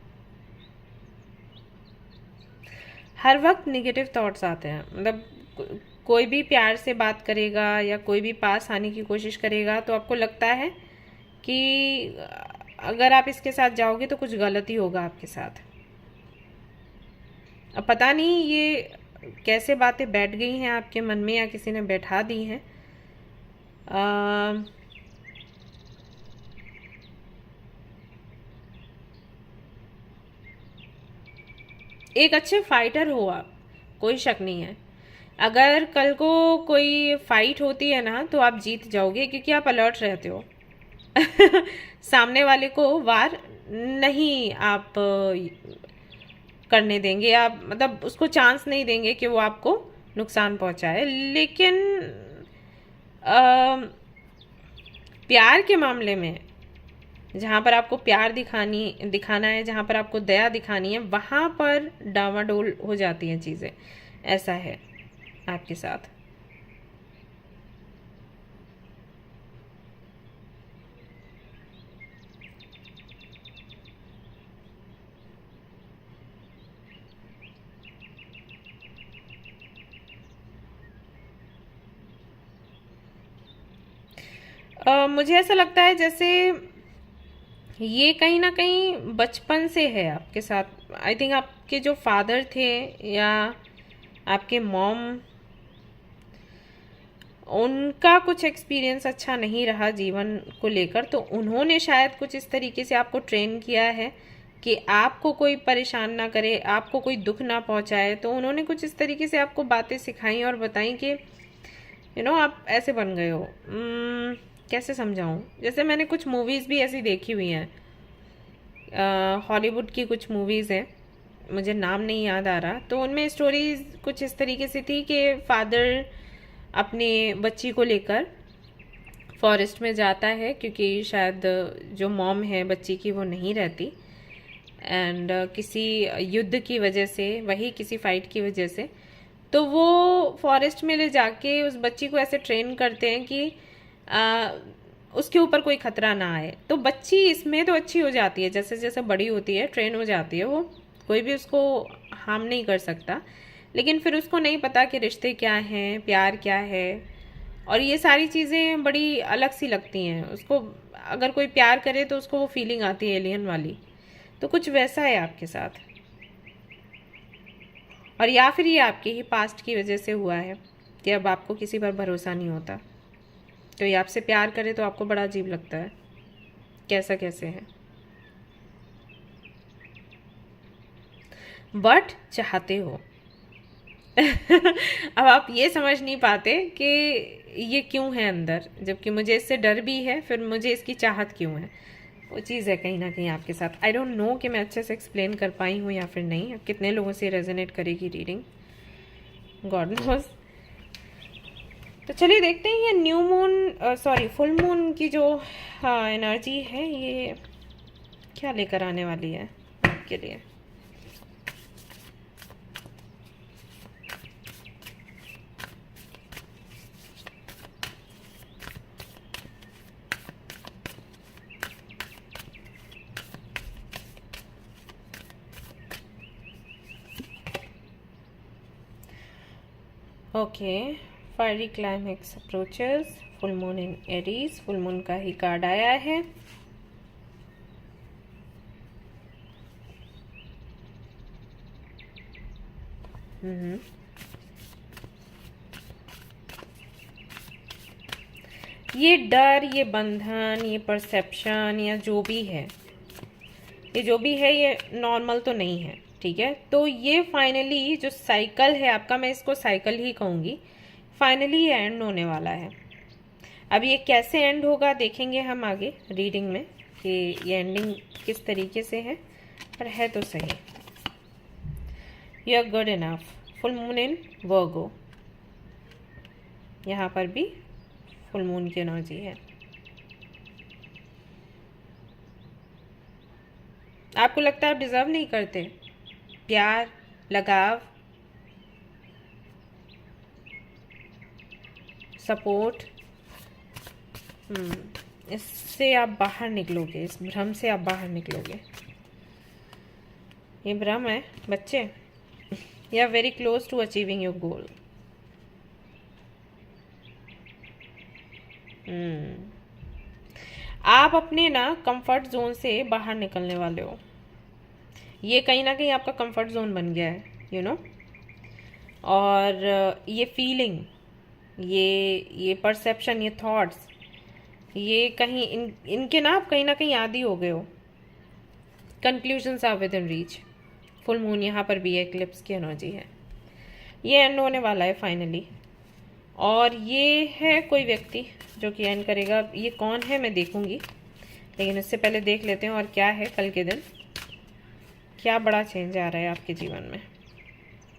हर वक्त नेगेटिव थॉट्स आते हैं। मतलब कोई भी प्यार से बात करेगा या कोई भी पास आने की कोशिश करेगा तो आपको लगता है कि अगर आप इसके साथ जाओगे तो कुछ गलत ही होगा आपके साथ। अब पता नहीं ये कैसे बातें बैठ गई हैं आपके मन में या किसी ने बैठा दी हैं। एक अच्छे फाइटर हो आप, कोई शक नहीं है। अगर कल को कोई फाइट होती है ना तो आप जीत जाओगे, क्योंकि आप अलर्ट रहते हो। सामने वाले को वार नहीं आप करने देंगे, आप मतलब उसको चांस नहीं देंगे कि वो आपको नुकसान पहुंचाए। लेकिन प्यार के मामले में, जहाँ पर आपको प्यार दिखाना है, जहाँ पर आपको दया दिखानी है, वहाँ पर डामाडोल हो जाती हैं चीज़ें। ऐसा है आपके साथ। मुझे ऐसा लगता है जैसे ये कहीं ना कहीं बचपन से है आपके साथ। आई थिंक आपके जो फादर थे या आपके मॉम, उनका कुछ एक्सपीरियंस अच्छा नहीं रहा जीवन को लेकर, तो उन्होंने शायद कुछ इस तरीके से आपको ट्रेन किया है कि आपको कोई परेशान ना करे, आपको कोई दुख ना पहुंचाए। तो उन्होंने कुछ इस तरीके से आपको बातें सिखाई और बताई कि आप ऐसे बन गए हो। कैसे समझाऊं, जैसे मैंने कुछ मूवीज़ भी ऐसी देखी हुई हैं, हॉलीवुड की कुछ मूवीज़ हैं, मुझे नाम नहीं याद आ रहा, तो उनमें स्टोरीज कुछ इस तरीके से थी कि फादर अपने बच्ची को लेकर फॉरेस्ट में जाता है, क्योंकि शायद जो मॉम है बच्ची की वो नहीं रहती, एंड किसी युद्ध की वजह से, वही किसी फाइट की वजह से, तो वो फॉरेस्ट में ले जाके उस बच्ची को ऐसे ट्रेन करते हैं कि उसके ऊपर कोई खतरा ना आए। तो बच्ची इसमें तो अच्छी हो जाती है, जैसे जैसे बड़ी होती है ट्रेन हो जाती है, वो कोई भी उसको हार्म नहीं कर सकता। लेकिन फिर उसको नहीं पता कि रिश्ते क्या हैं, प्यार क्या है, और ये सारी चीज़ें बड़ी अलग सी लगती हैं उसको। अगर कोई प्यार करे तो उसको वो फीलिंग आती है एलियन वाली। तो कुछ वैसा है आपके साथ, और या फिर ये आपके ही पास्ट की वजह से हुआ है कि अब आपको किसी पर भरोसा नहीं होता। तो ये आपसे प्यार करे तो आपको बड़ा अजीब लगता है, कैसा कैसे है, बट चाहते हो। अब आप ये समझ नहीं पाते कि ये क्यों है अंदर, जबकि मुझे इससे डर भी है, फिर मुझे इसकी चाहत क्यों है। वो चीज़ है कहीं ना कहीं आपके साथ। आई डोंट नो कि मैं अच्छे से एक्सप्लेन कर पाई हूँ या फिर नहीं। कितने लोगों से रेजोनेट करेगी रीडिंग, गॉड नोज। तो चलिए देखते हैं ये new moon, sorry full moon की जो एनर्जी है, ये क्या लेकर आने वाली है आपके लिए। Okay, fiery climax approaches, full moon इन एरीज, फुल मून का ही कार्ड आया है। ये डर, ये बंधन, ये परसेप्शन, या जो भी है, ये जो भी है, ये नॉर्मल तो नहीं है, ठीक है। तो ये फाइनली जो साइकिल है आपका, मैं इसको साइकिल ही कहूँगी, फाइनली एंड होने वाला है। अब ये कैसे एंड होगा देखेंगे हम आगे रीडिंग में कि ये एंडिंग किस तरीके से है, पर है तो सही। You are good enough, full moon in Virgo, यहाँ पर भी फुल मून की एनर्जी है। आपको लगता है आप डिजर्व नहीं करते प्यार, लगाव, सपोर्ट। इससे आप बाहर निकलोगे, इस भ्रम से आप बाहर निकलोगे। ये भ्रम है बच्चे, you are very close to achieving your goal. आप अपने ना कंफर्ट जोन से बाहर निकलने वाले हो। ये कहीं ना कहीं आपका कंफर्ट जोन बन गया है, यू नो। और ये फीलिंग, ये परसेप्शन, ये थॉट्स, ये कहीं इनके ना आप कहीं ना कहीं आदी हो गए हो। कंक्लूजन्स आर विद इन रीच। फुल मून यहाँ पर भी है, एक्लिप्स की एनर्जी है। ये एंड होने वाला है फाइनली। और ये है कोई व्यक्ति जो कि एंड करेगा। ये कौन है मैं देखूंगी, लेकिन इससे पहले देख लेते हैं और क्या है कल के दिन, क्या बड़ा चेंज आ रहा है आपके जीवन में।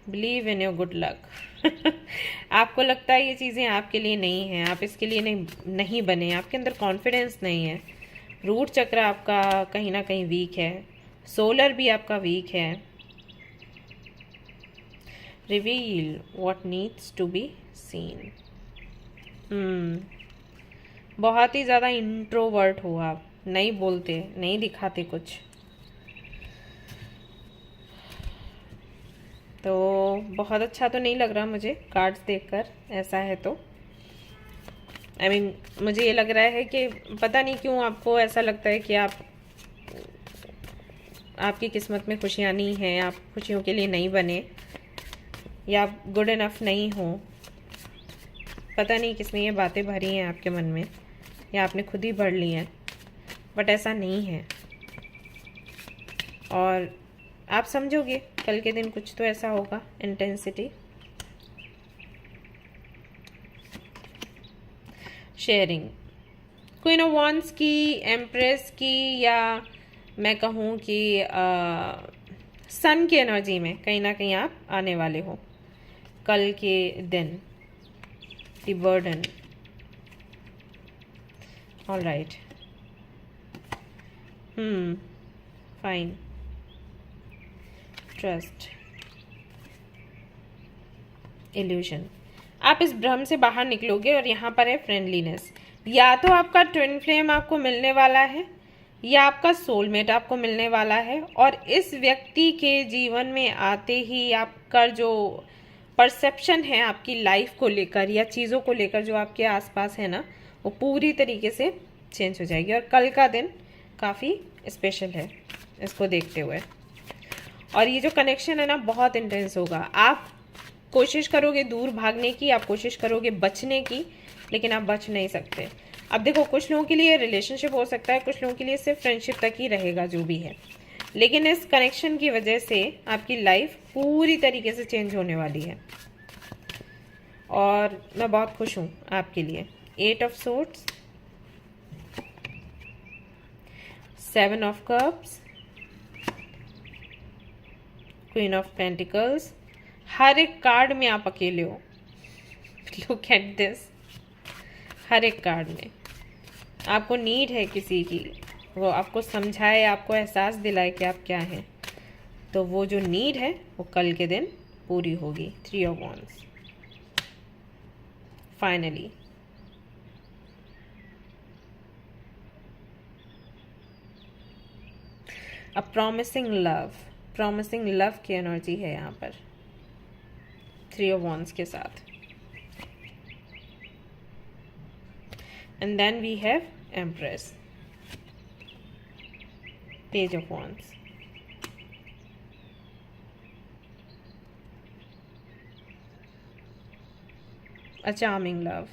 Believe in your good luck. आपको लगता है ये चीज़ें आपके लिए नहीं हैं, आप इसके लिए नहीं बने, आपके अंदर कॉन्फिडेंस नहीं है, रूट चक्र आपका कहीं ना कहीं वीक है, सोलर भी आपका वीक है। Reveal what needs to be seen. बहुत ही ज़्यादा इंट्रोवर्ट हो आप, नहीं बोलते, नहीं दिखाते कुछ, तो बहुत अच्छा तो नहीं लग रहा मुझे कार्ड्स देखकर। ऐसा है तो I mean, मुझे ये लग रहा है कि पता नहीं क्यों आपको ऐसा लगता है कि आपकी किस्मत में खुशियाँ नहीं हैं, आप खुशियों के लिए नहीं बने, या आप गुड इनफ नहीं हो। पता नहीं किसने ये बातें भरी हैं आपके मन में, या आपने खुद ही भर ली हैं, बट ऐसा नहीं है। और आप समझोगे कल के दिन कुछ तो ऐसा होगा, intensity. Sharing, queen of wands की, एम्प्रेस की, या मैं कहूँ कि सन की एनर्जी में कहीं ना कहीं आप आने वाले हो कल के दिन। The burden, all right, fine, trust, illusion. आप इस भ्रम से बाहर निकलोगे। और यहाँ पर है फ्रेंडलीनेस। या तो आपका ट्विन फ्लेम आपको मिलने वाला है, या आपका सोलमेट आपको मिलने वाला है। और इस व्यक्ति के जीवन में आते ही आपका जो परसेप्शन है आपकी लाइफ को लेकर या चीज़ों को लेकर जो आपके आसपास है ना, वो पूरी तरीके से चेंज हो जाएगी। और कल का दिन काफ़ी स्पेशल है इसको देखते हुए। और ये जो कनेक्शन है ना, बहुत इंटेंस होगा। आप कोशिश करोगे दूर भागने की, आप कोशिश करोगे बचने की, लेकिन आप बच नहीं सकते। अब देखो, कुछ लोगों के लिए रिलेशनशिप हो सकता है, कुछ लोगों के लिए सिर्फ फ्रेंडशिप तक ही रहेगा, जो भी है। लेकिन इस कनेक्शन की वजह से आपकी लाइफ पूरी तरीके से चेंज होने वाली है। और मैं बहुत खुश हूँ आपके लिए। 8 of swords, 7 of cups, queen of pentacles. हर एक कार्ड में आप अकेले हो। Look at this. हर एक कार्ड में आपको नीड है किसी की, वो आपको समझाए, आपको एहसास दिलाए कि आप क्या हैं। तो वो जो नीड है वो कल के दिन पूरी होगी। 3 of wands, finally. A promising love, promising love की एनर्जी है यहाँ पर 3 ऑफ वांड्स के साथ। And then we have empress, page of wands. A charming love,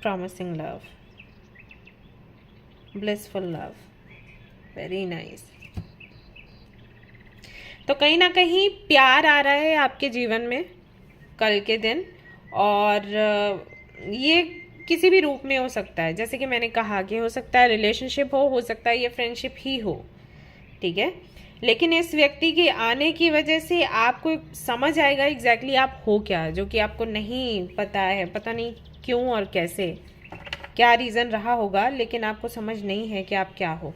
promising love, blissful love, very nice। तो कहीं ना कहीं प्यार आ रहा है आपके जीवन में कल के दिन। और ये किसी भी रूप में हो सकता है, जैसे कि मैंने कहा कि हो सकता है रिलेशनशिप हो सकता है ये फ्रेंडशिप ही हो, ठीक है। लेकिन इस व्यक्ति के आने की वजह से आपको समझ आएगा एग्जैक्टली आप हो क्या, जो कि आपको नहीं पता है। पता नहीं क्यों और कैसे, क्या रीज़न रहा होगा, लेकिन आपको समझ नहीं है कि आप क्या हो।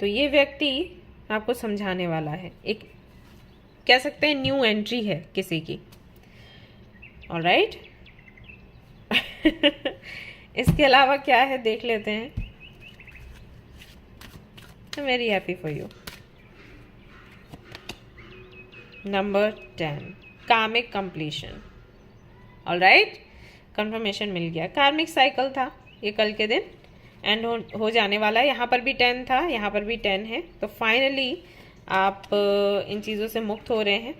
तो ये व्यक्ति आपको समझाने वाला है। एक कह सकते हैं न्यू एंट्री है किसी की। ऑलराइट। इसके अलावा क्या है देख लेते हैं। I'm very happy for you. Number 10, karmic completion. All right, confirmation मिल गया। कार्मिक साइकिल था ये कल के दिन एंड हो जाने वाला है। यहाँ पर भी 10 था, यहाँ पर भी 10 है। तो फाइनली आप इन चीज़ों से मुक्त हो रहे हैं,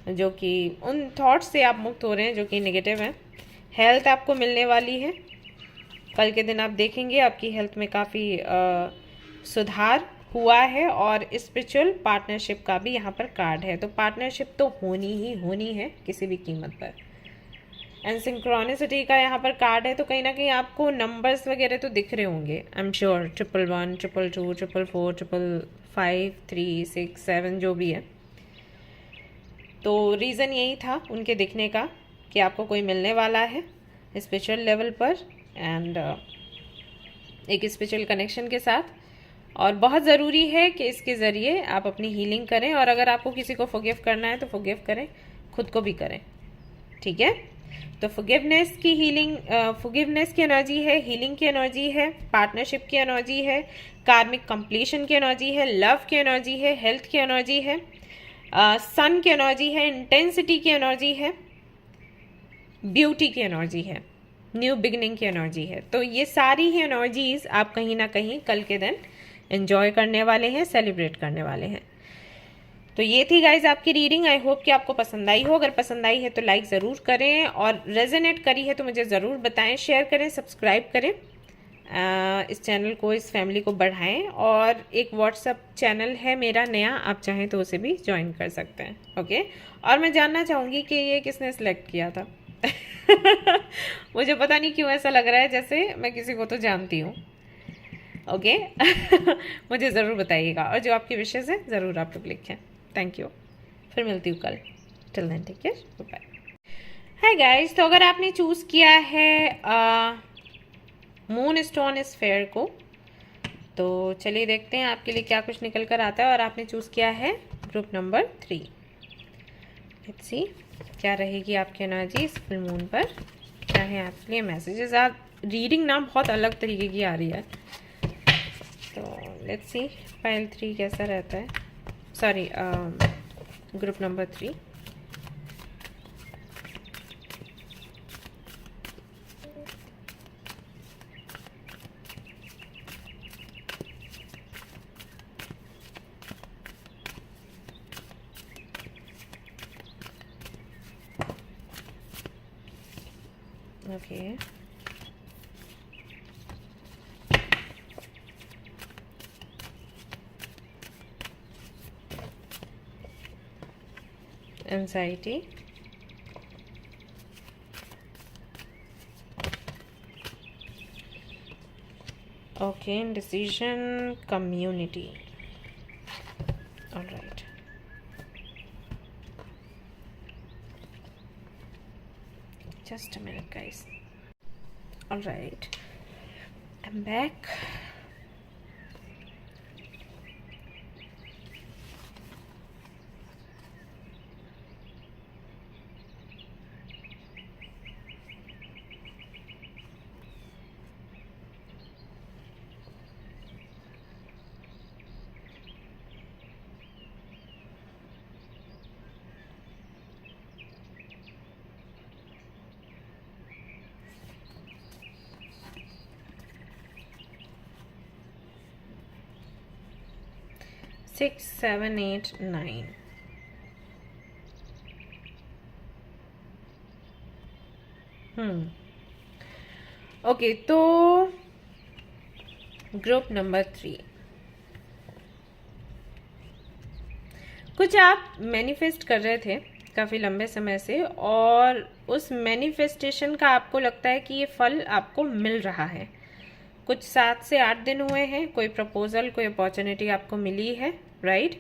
जो कि उन थॉट्स से आप मुक्त हो रहे हैं जो कि नेगेटिव हैं। हेल्थ आपको मिलने वाली है। कल के दिन आप देखेंगे आपकी हेल्थ में काफ़ी सुधार हुआ है। और स्पिरिचुअल पार्टनरशिप का भी यहाँ पर कार्ड है, तो पार्टनरशिप तो होनी ही होनी है किसी भी कीमत पर। एंड सिंक्रोनिसिटी का यहाँ पर कार्ड है, तो कहीं ना कहीं आपको नंबर्स वगैरह तो दिख रहे होंगे, आई एम श्योर। 11, 222, 444, 555, 3, 6, 7 जो भी है। तो रीज़न यही था उनके दिखने का कि आपको कोई मिलने वाला है स्पिरिचुअल लेवल पर, एंड एक स्पिरिचुअल कनेक्शन के साथ। और बहुत ज़रूरी है कि इसके ज़रिए आप अपनी हीलिंग करें, और अगर आपको किसी को फॉरगिव करना है तो फॉरगिव करें, खुद को भी करें, ठीक है। तो फॉरगिवनेस की हीलिंग, फॉरगिवनेस की एनर्जी है, हीलिंग की एनर्जी है, पार्टनरशिप की एनर्जी है, कार्मिक कंप्लीशन की एनर्जी है, लव की एनर्जी है, हेल्थ की एनर्जी है, सन की एनर्जी है, इंटेंसिटी की एनर्जी है, ब्यूटी की एनर्जी है, न्यू बिगनिंग की एनर्जी है। तो ये सारी ही एनर्जीज आप कहीं ना कहीं कल के दिन एंजॉय करने वाले हैं, सेलिब्रेट करने वाले हैं। तो ये थी गाइज आपकी रीडिंग। आई होप कि आपको पसंद आई हो। अगर पसंद आई है तो लाइक ज़रूर करें, और रेजोनेट करी है तो मुझे ज़रूर बताएं, शेयर करें, सब्सक्राइब करें, इस चैनल को, इस फैमिली को बढ़ाएं। और एक व्हाट्सअप चैनल है मेरा नया, आप चाहें तो उसे भी ज्वाइन कर सकते हैं, ओके। और मैं जानना चाहूँगी कि ये किसने सेलेक्ट किया था। मुझे पता नहीं क्यों ऐसा लग रहा है जैसे मैं किसी को तो जानती हूँ, ओके। मुझे ज़रूर बताइएगा, और जो आपकी विशेज़ है ज़रूर आप लोग लिखें। Thank you. फिर मिलती हूँ कल। Till then take care, bye. Hi guys, तो अगर आपने चूज़ किया है मून स्टोन स्फेयर को, तो चलिए देखते हैं आपके लिए क्या कुछ निकल कर आता है। और आपने चूज़ किया है ग्रुप नंबर 3। लेट्स सी क्या रहेगी आपकी एनर्जी इस फुल मून पर, क्या है आपके लिए मैसेजेस। आप रीडिंग ना बहुत अलग तरीके की आ रही है, तो लेट्स सी पाइल 3 कैसा रहता है, sorry group number 3। Okay, anxiety, okay, indecision, community, alright. Just a minute, guys. All right, I'm back. Six, 7, 8, 9. Okay, तो ग्रुप नंबर 3, कुछ आप मैनिफेस्ट कर रहे थे काफ़ी लंबे समय से, और उस मैनिफेस्टेशन का आपको लगता है कि ये फल आपको मिल रहा है। कुछ 7 से 8 दिन हुए हैं, कोई प्रपोजल, कोई अपॉर्चुनिटी आपको मिली है, राइट।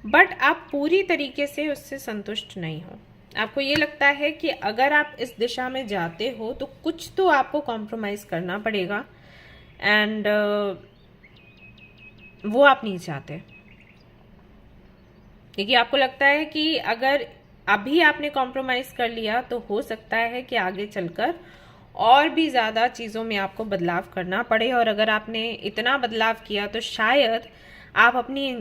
बट आप पूरी तरीके से उससे संतुष्ट नहीं हो। आपको ये लगता है कि अगर आप इस दिशा में जाते हो तो कुछ तो आपको कॉम्प्रोमाइज़ करना पड़ेगा, एंड वो आप नहीं चाहते, क्योंकि आपको लगता है कि अगर अभी आपने कॉम्प्रोमाइज़ कर लिया तो हो सकता है कि आगे चलकर और भी ज़्यादा चीज़ों में आपको बदलाव करना पड़े। और अगर आपने इतना बदलाव किया तो शायद आप अपनी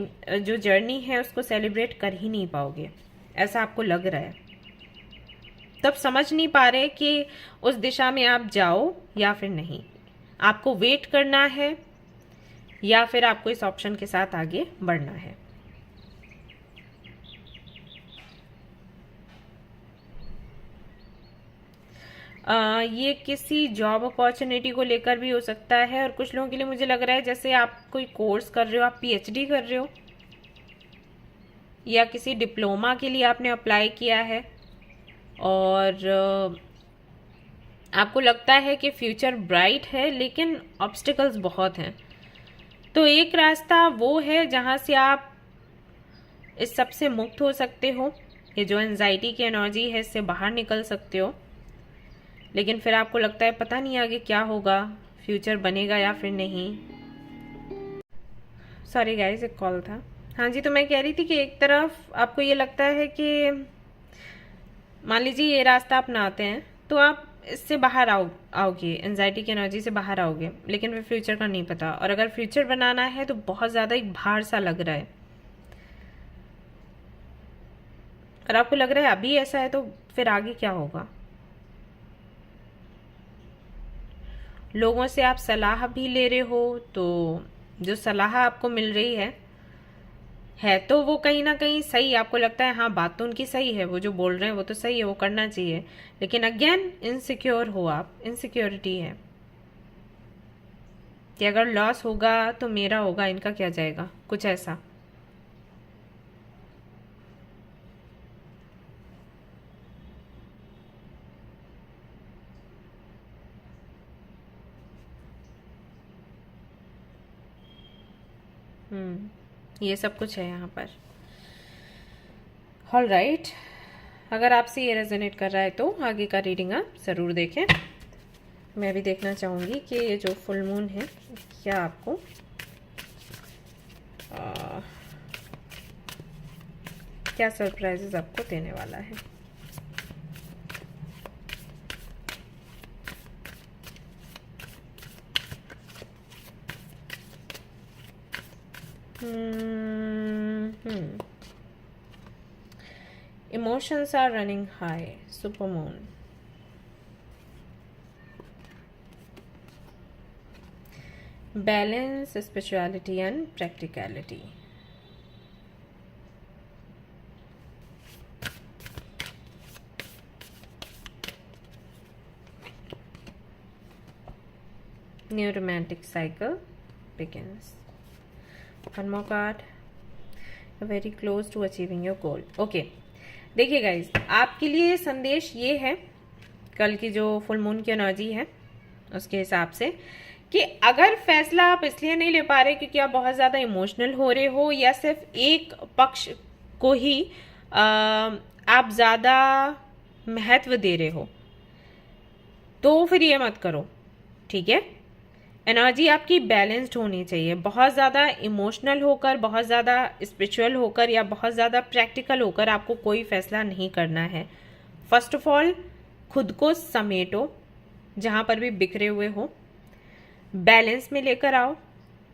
जो जर्नी है उसको सेलिब्रेट कर ही नहीं पाओगे, ऐसा आपको लग रहा है। तब समझ नहीं पा रहे कि उस दिशा में आप जाओ या फिर नहीं, आपको वेट करना है या फिर आपको इस ऑप्शन के साथ आगे बढ़ना है। ये किसी जॉब अपॉर्चुनिटी को लेकर भी हो सकता है, और कुछ लोगों के लिए मुझे लग रहा है जैसे आप कोई कोर्स कर रहे हो, आप पीएचडी कर रहे हो या किसी डिप्लोमा के लिए आपने अप्लाई किया है और आपको लगता है कि फ्यूचर ब्राइट है लेकिन ऑब्स्टिकल्स बहुत हैं। तो एक रास्ता वो है जहाँ से आप इस सब से मुक्त हो सकते हो, ये जो एंजाइटी की एनर्जी है इससे बाहर निकल सकते हो। लेकिन फिर आपको लगता है पता नहीं आगे क्या होगा, फ्यूचर बनेगा या फिर नहीं। सॉरी गाइस, एक कॉल था। हाँ जी, तो मैं कह रही थी कि एक तरफ आपको ये लगता है कि मान लीजिए ये रास्ता अपनाते हैं तो आप इससे बाहर आओगे, एंजाइटी की एनर्जी से बाहर आओगे, लेकिन फिर फ्यूचर का नहीं पता। और अगर फ्यूचर बनाना है तो बहुत ज़्यादा एक भार सा लग रहा है, और आपको लग रहा है अभी ऐसा है तो फिर आगे क्या होगा। लोगों से आप सलाह भी ले रहे हो, तो जो सलाह आपको मिल रही है तो वो कहीं ना कहीं सही, आपको लगता है हाँ बात तो उनकी सही है, वो जो बोल रहे हैं वो तो सही है, वो करना चाहिए। लेकिन अगेन इनसिक्योर हो आप, इनसिक्योरिटी है कि अगर लॉस होगा तो मेरा होगा, इनका क्या जाएगा, कुछ ऐसा। ये सब कुछ है यहाँ पर। ऑल राइट, अगर आपसे ये रेजोनेट कर रहा है तो आगे का रीडिंग आप ज़रूर देखें। मैं भी देखना चाहूँगी कि ये जो फुल मून है क्या आपको क्या सरप्राइजेस आपको देने वाला है। Emotions are running high, supermoon. Balance, spirituality and practicality. New romantic cycle begins. One more card. Very close to achieving your goal. Okay. देखिए गाइज, आपके लिए संदेश ये है कल की जो फुल मून की एनर्जी है उसके हिसाब से, कि अगर फैसला आप इसलिए नहीं ले पा रहे क्योंकि आप बहुत ज़्यादा इमोशनल हो रहे हो या सिर्फ एक पक्ष को ही आप ज़्यादा महत्व दे रहे हो, तो फिर ये मत करो, ठीक है। एनर्जी आपकी बैलेंस्ड होनी चाहिए। बहुत ज़्यादा इमोशनल होकर, बहुत ज़्यादा स्पिरिचुअल होकर या बहुत ज़्यादा प्रैक्टिकल होकर आपको कोई फैसला नहीं करना है। फर्स्ट ऑफ ऑल खुद को समेटो, जहाँ पर भी बिखरे हुए हो, बैलेंस में लेकर आओ।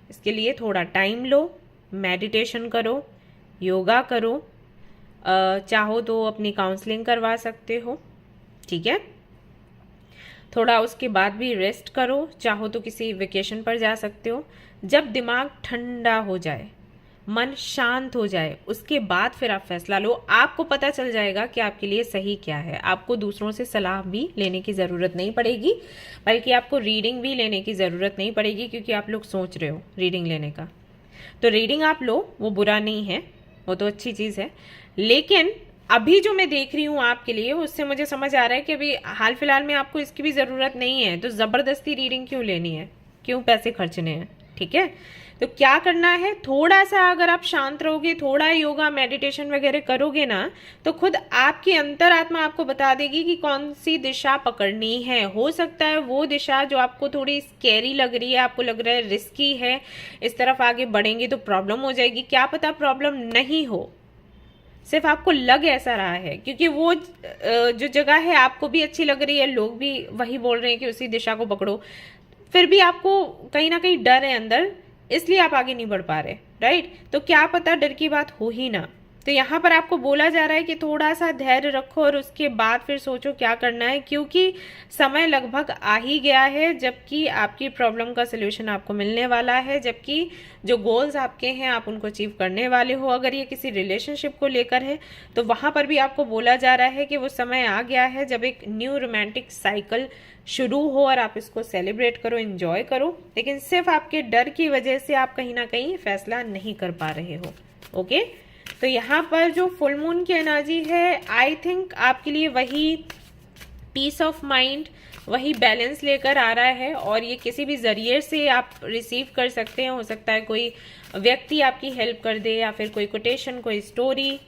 इसके लिए थोड़ा टाइम लो, मेडिटेशन करो, योगा करो, चाहो तो अपनी काउंसलिंग करवा सकते हो, ठीक है। थोड़ा उसके बाद भी रेस्ट करो, चाहो तो किसी वेकेशन पर जा सकते हो। जब दिमाग ठंडा हो जाए, मन शांत हो जाए, उसके बाद फिर आप फैसला लो। आपको पता चल जाएगा कि आपके लिए सही क्या है। आपको दूसरों से सलाह भी लेने की ज़रूरत नहीं पड़ेगी, बल्कि आपको रीडिंग भी लेने की ज़रूरत नहीं पड़ेगी, क्योंकि आप लोग सोच रहे हो रीडिंग लेने का। तो रीडिंग आप लो, वो बुरा नहीं है, वो तो अच्छी चीज़ है। लेकिन अभी जो मैं देख रही हूँ आपके लिए, उससे मुझे समझ आ रहा है कि अभी हाल फिलहाल में आपको इसकी भी ज़रूरत नहीं है, तो ज़बरदस्ती रीडिंग क्यों लेनी है, क्यों पैसे खर्चने हैं, ठीक है। तो क्या करना है, थोड़ा सा अगर आप शांत रहोगे, थोड़ा योगा मेडिटेशन वगैरह करोगे ना, तो खुद आपकी अंतरात्मा आपको बता देगी कि कौन सी दिशा पकड़नी है। हो सकता है वो दिशा जो आपको थोड़ी स्कैरी लग रही है, आपको लग रहा है रिस्की है, इस तरफ आगे बढ़ेंगे तो प्रॉब्लम हो जाएगी, क्या पता प्रॉब्लम नहीं हो, सिर्फ आपको लग ऐसा रहा है, क्योंकि वो जो जगह है आपको भी अच्छी लग रही है, लोग भी वही बोल रहे हैं कि उसी दिशा को पकड़ो, फिर भी आपको कहीं ना कहीं डर है अंदर, इसलिए आप आगे नहीं बढ़ पा रहे, राइट। तो क्या पता डर की बात हो ही ना, तो यहाँ पर आपको बोला जा रहा है कि थोड़ा सा धैर्य रखो और उसके बाद फिर सोचो क्या करना है, क्योंकि समय लगभग आ ही गया है जबकि आपकी प्रॉब्लम का सलूशन आपको मिलने वाला है, जबकि जो गोल्स आपके हैं आप उनको अचीव करने वाले हो। अगर ये किसी रिलेशनशिप को लेकर है तो वहाँ पर भी आपको बोला जा रहा है कि वो समय आ गया है जब एक न्यू रोमांटिक साइकिल शुरू हो और आप इसको सेलिब्रेट करो, एंजॉय करो। लेकिन सिर्फ आपके डर की वजह से आप कहीं ना कहीं फैसला नहीं कर पा रहे हो। ओके, तो यहाँ पर जो फुल मून की एनर्जी है, आई थिंक आपके लिए वही पीस ऑफ माइंड, वही बैलेंस लेकर आ रहा है और ये किसी भी जरिए से आप रिसीव कर सकते हैं। हो सकता है कोई व्यक्ति आपकी हेल्प कर दे या फिर कोई कोटेशन, कोई स्टोरी,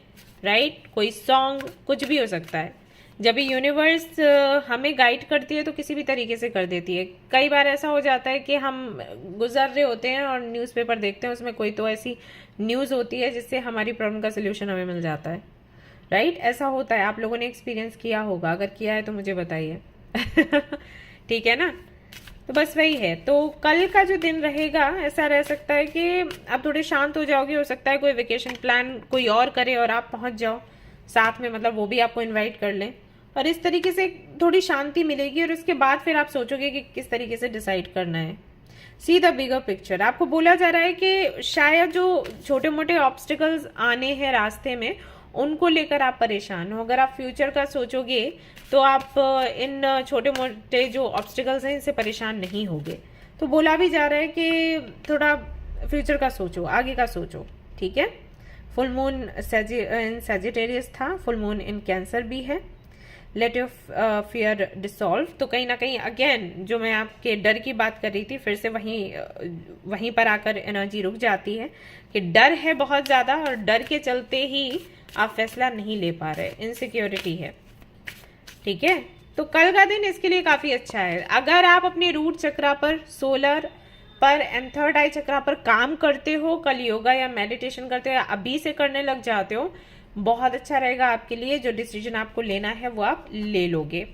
राइट, कोई सॉन्ग, कुछ भी हो सकता है। जब भी यूनिवर्स हमें गाइड करती है तो किसी भी तरीके से कर देती है। कई बार ऐसा हो जाता है कि हम गुजर रहे होते हैं और न्यूज़पेपर देखते हैं, उसमें कोई तो ऐसी न्यूज़ होती है जिससे हमारी प्रॉब्लम का सलूशन हमें मिल जाता है, राइट। ऐसा होता है, आप लोगों ने एक्सपीरियंस किया होगा, अगर किया है तो मुझे बताइए। ठीक है ना। तो बस वही है। तो कल का जो दिन रहेगा ऐसा रह सकता है कि आप थोड़े शांत हो जाओगे। हो सकता है कोई वेकेशन प्लान कोई और करे और आप पहुंच जाओ साथ में, मतलब वो भी आपको इनवाइट कर लें और इस तरीके से थोड़ी शांति मिलेगी और उसके बाद फिर आप सोचोगे कि किस तरीके से डिसाइड करना है। See the bigger picture. आपको बोला जा रहा है कि शायद जो छोटे मोटे ऑब्स्टिकल्स आने हैं रास्ते में उनको लेकर आप परेशान हो। अगर आप फ्यूचर का सोचोगे तो आप इन छोटे मोटे जो ऑब्स्टिकल्स हैं इनसे परेशान नहीं होगे। तो बोला भी जा रहा है कि थोड़ा फ्यूचर का सोचो, आगे का सोचो, ठीक है। फुल मून इन सैजिटेरियस था, फुल मून इन कैंसर भी है। Let your fear dissolve. तो कहीं ना कहीं अगेन जो मैं आपके डर की बात कर रही थी फिर से वहीं पर आकर एनर्जी रुक जाती है कि डर है बहुत ज़्यादा और डर के चलते ही आप फैसला नहीं ले पा रहे, इनसिक्योरिटी है, ठीक है। तो कल का दिन इसके लिए काफ़ी अच्छा है। अगर आप अपने रूट चक्रा पर, सोलर पर एंड थर्ड आई चक्रा पर काम करते हो, कल योगा या मेडिटेशन करते हो, अभी से करने लग जाते हो, बहुत अच्छा रहेगा आपके लिए। जो डिसीजन आपको लेना है वो आप ले लोगे।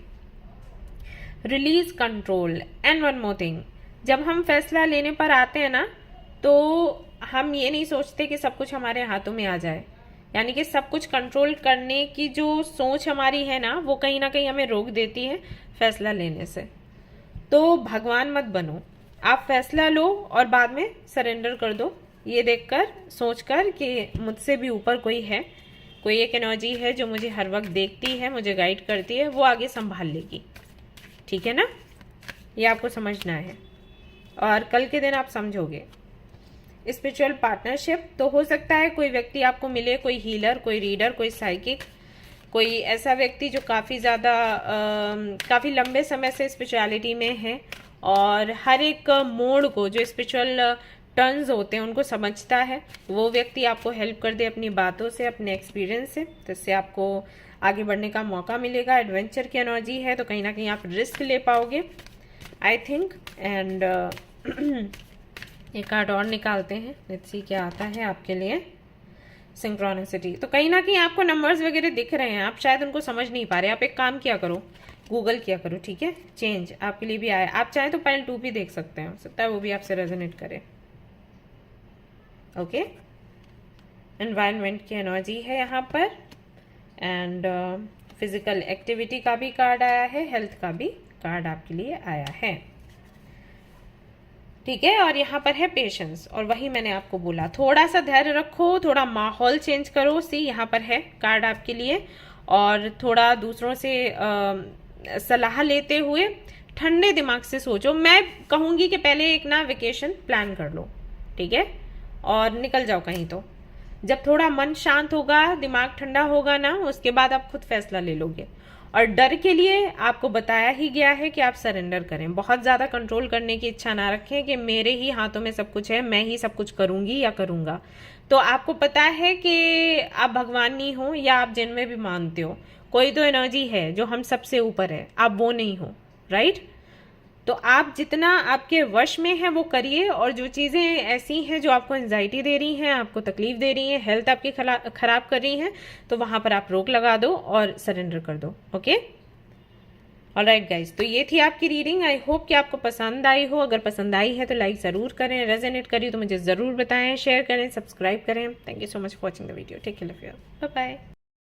Release control. And one more thing, जब हम फैसला लेने पर आते हैं ना तो हम ये नहीं सोचते कि सब कुछ हमारे हाथों में आ जाए, यानी कि सब कुछ कंट्रोल करने की जो सोच हमारी है ना वो कहीं ना कहीं हमें रोक देती है फैसला लेने से। तो भगवान मत बनो, आप फैसला लो और बाद में सरेंडर कर दो, ये देखकर सोचकर कि मुझसे भी ऊपर कोई है, कोई एक एनर्जी है जो मुझे हर वक्त देखती है, मुझे गाइड करती है, वो आगे संभाल लेगी, ठीक है ना। ये आपको समझना है और कल के दिन आप समझोगे। स्पिरिचुअल पार्टनरशिप, तो हो सकता है कोई व्यक्ति आपको मिले, कोई हीलर, कोई रीडर, कोई साइकिक, कोई ऐसा व्यक्ति जो काफ़ी लंबे समय से स्पिरिचुअलिटी में है और हर एक मोड़ को, जो स्पिरिचुअल टर्न्स होते हैं उनको समझता है, वो व्यक्ति आपको हेल्प कर दे अपनी बातों से, अपने एक्सपीरियंस से। तो इससे आपको आगे बढ़ने का मौका मिलेगा। एडवेंचर की एनर्जी है तो कहीं ना कहीं आप रिस्क ले पाओगे, आई थिंक। एंड एक कार्ड और निकालते हैं, लेट्स सी क्या आता है आपके लिए। सिंक्रोनिसिटी। तो कहीं ना कहीं आपको नंबर्स वगैरह दिख रहे हैं, आप शायद उनको समझ नहीं पा रहे। आप एक काम किया करो, गूगल किया करो, ठीक है। चेंज आपके लिए भी आया, आप चाहें तो पाइल 2 भी देख सकते हैं, हो सकता है वो भी आपसे रेजोनेट करे। ओके, एनवायरनमेंट की एनर्जी है यहाँ पर एंड फिजिकल एक्टिविटी का भी कार्ड आया है, हेल्थ का भी कार्ड आपके लिए आया है, ठीक है। और यहाँ पर है पेशेंस, और वही मैंने आपको बोला, थोड़ा सा धैर्य रखो, थोड़ा माहौल चेंज करो। सी यहाँ पर है कार्ड आपके लिए, और थोड़ा दूसरों से सलाह लेते हुए ठंडे दिमाग से सोचो। मैं कहूँगी कि पहले एक ना वेकेशन प्लान कर लो, ठीक है, और निकल जाओ कहीं। तो जब थोड़ा मन शांत होगा, दिमाग ठंडा होगा ना, उसके बाद आप खुद फैसला ले लोगे। और डर के लिए आपको बताया ही गया है कि आप सरेंडर करें, बहुत ज़्यादा कंट्रोल करने की इच्छा ना रखें कि मेरे ही हाथों में सब कुछ है, मैं ही सब कुछ करूँगी या करूँगा। तो आपको पता है कि आप भगवान नहीं हो, या आप जिन में भी मानते हो, कोई तो एनर्जी है जो हम सबसे ऊपर है, आप वो नहीं हो, राइट। तो आप जितना आपके वश में है वो करिए, और जो चीज़ें ऐसी हैं जो आपको एंजाइटी दे रही हैं, आपको तकलीफ दे रही हैं, हेल्थ आपकी खराब कर रही हैं, तो वहाँ पर आप रोक लगा दो और सरेंडर कर दो। ओके, ऑलराइट गाइज, तो ये थी आपकी रीडिंग। आई होप कि आपको पसंद आई हो। अगर पसंद आई है तो लाइक ज़रूर करें, रेजोनेट करी तो मुझे ज़रूर बताएं, शेयर करें, सब्सक्राइब करें। Thank you so much for watching the video. Take care, love you, bye bye.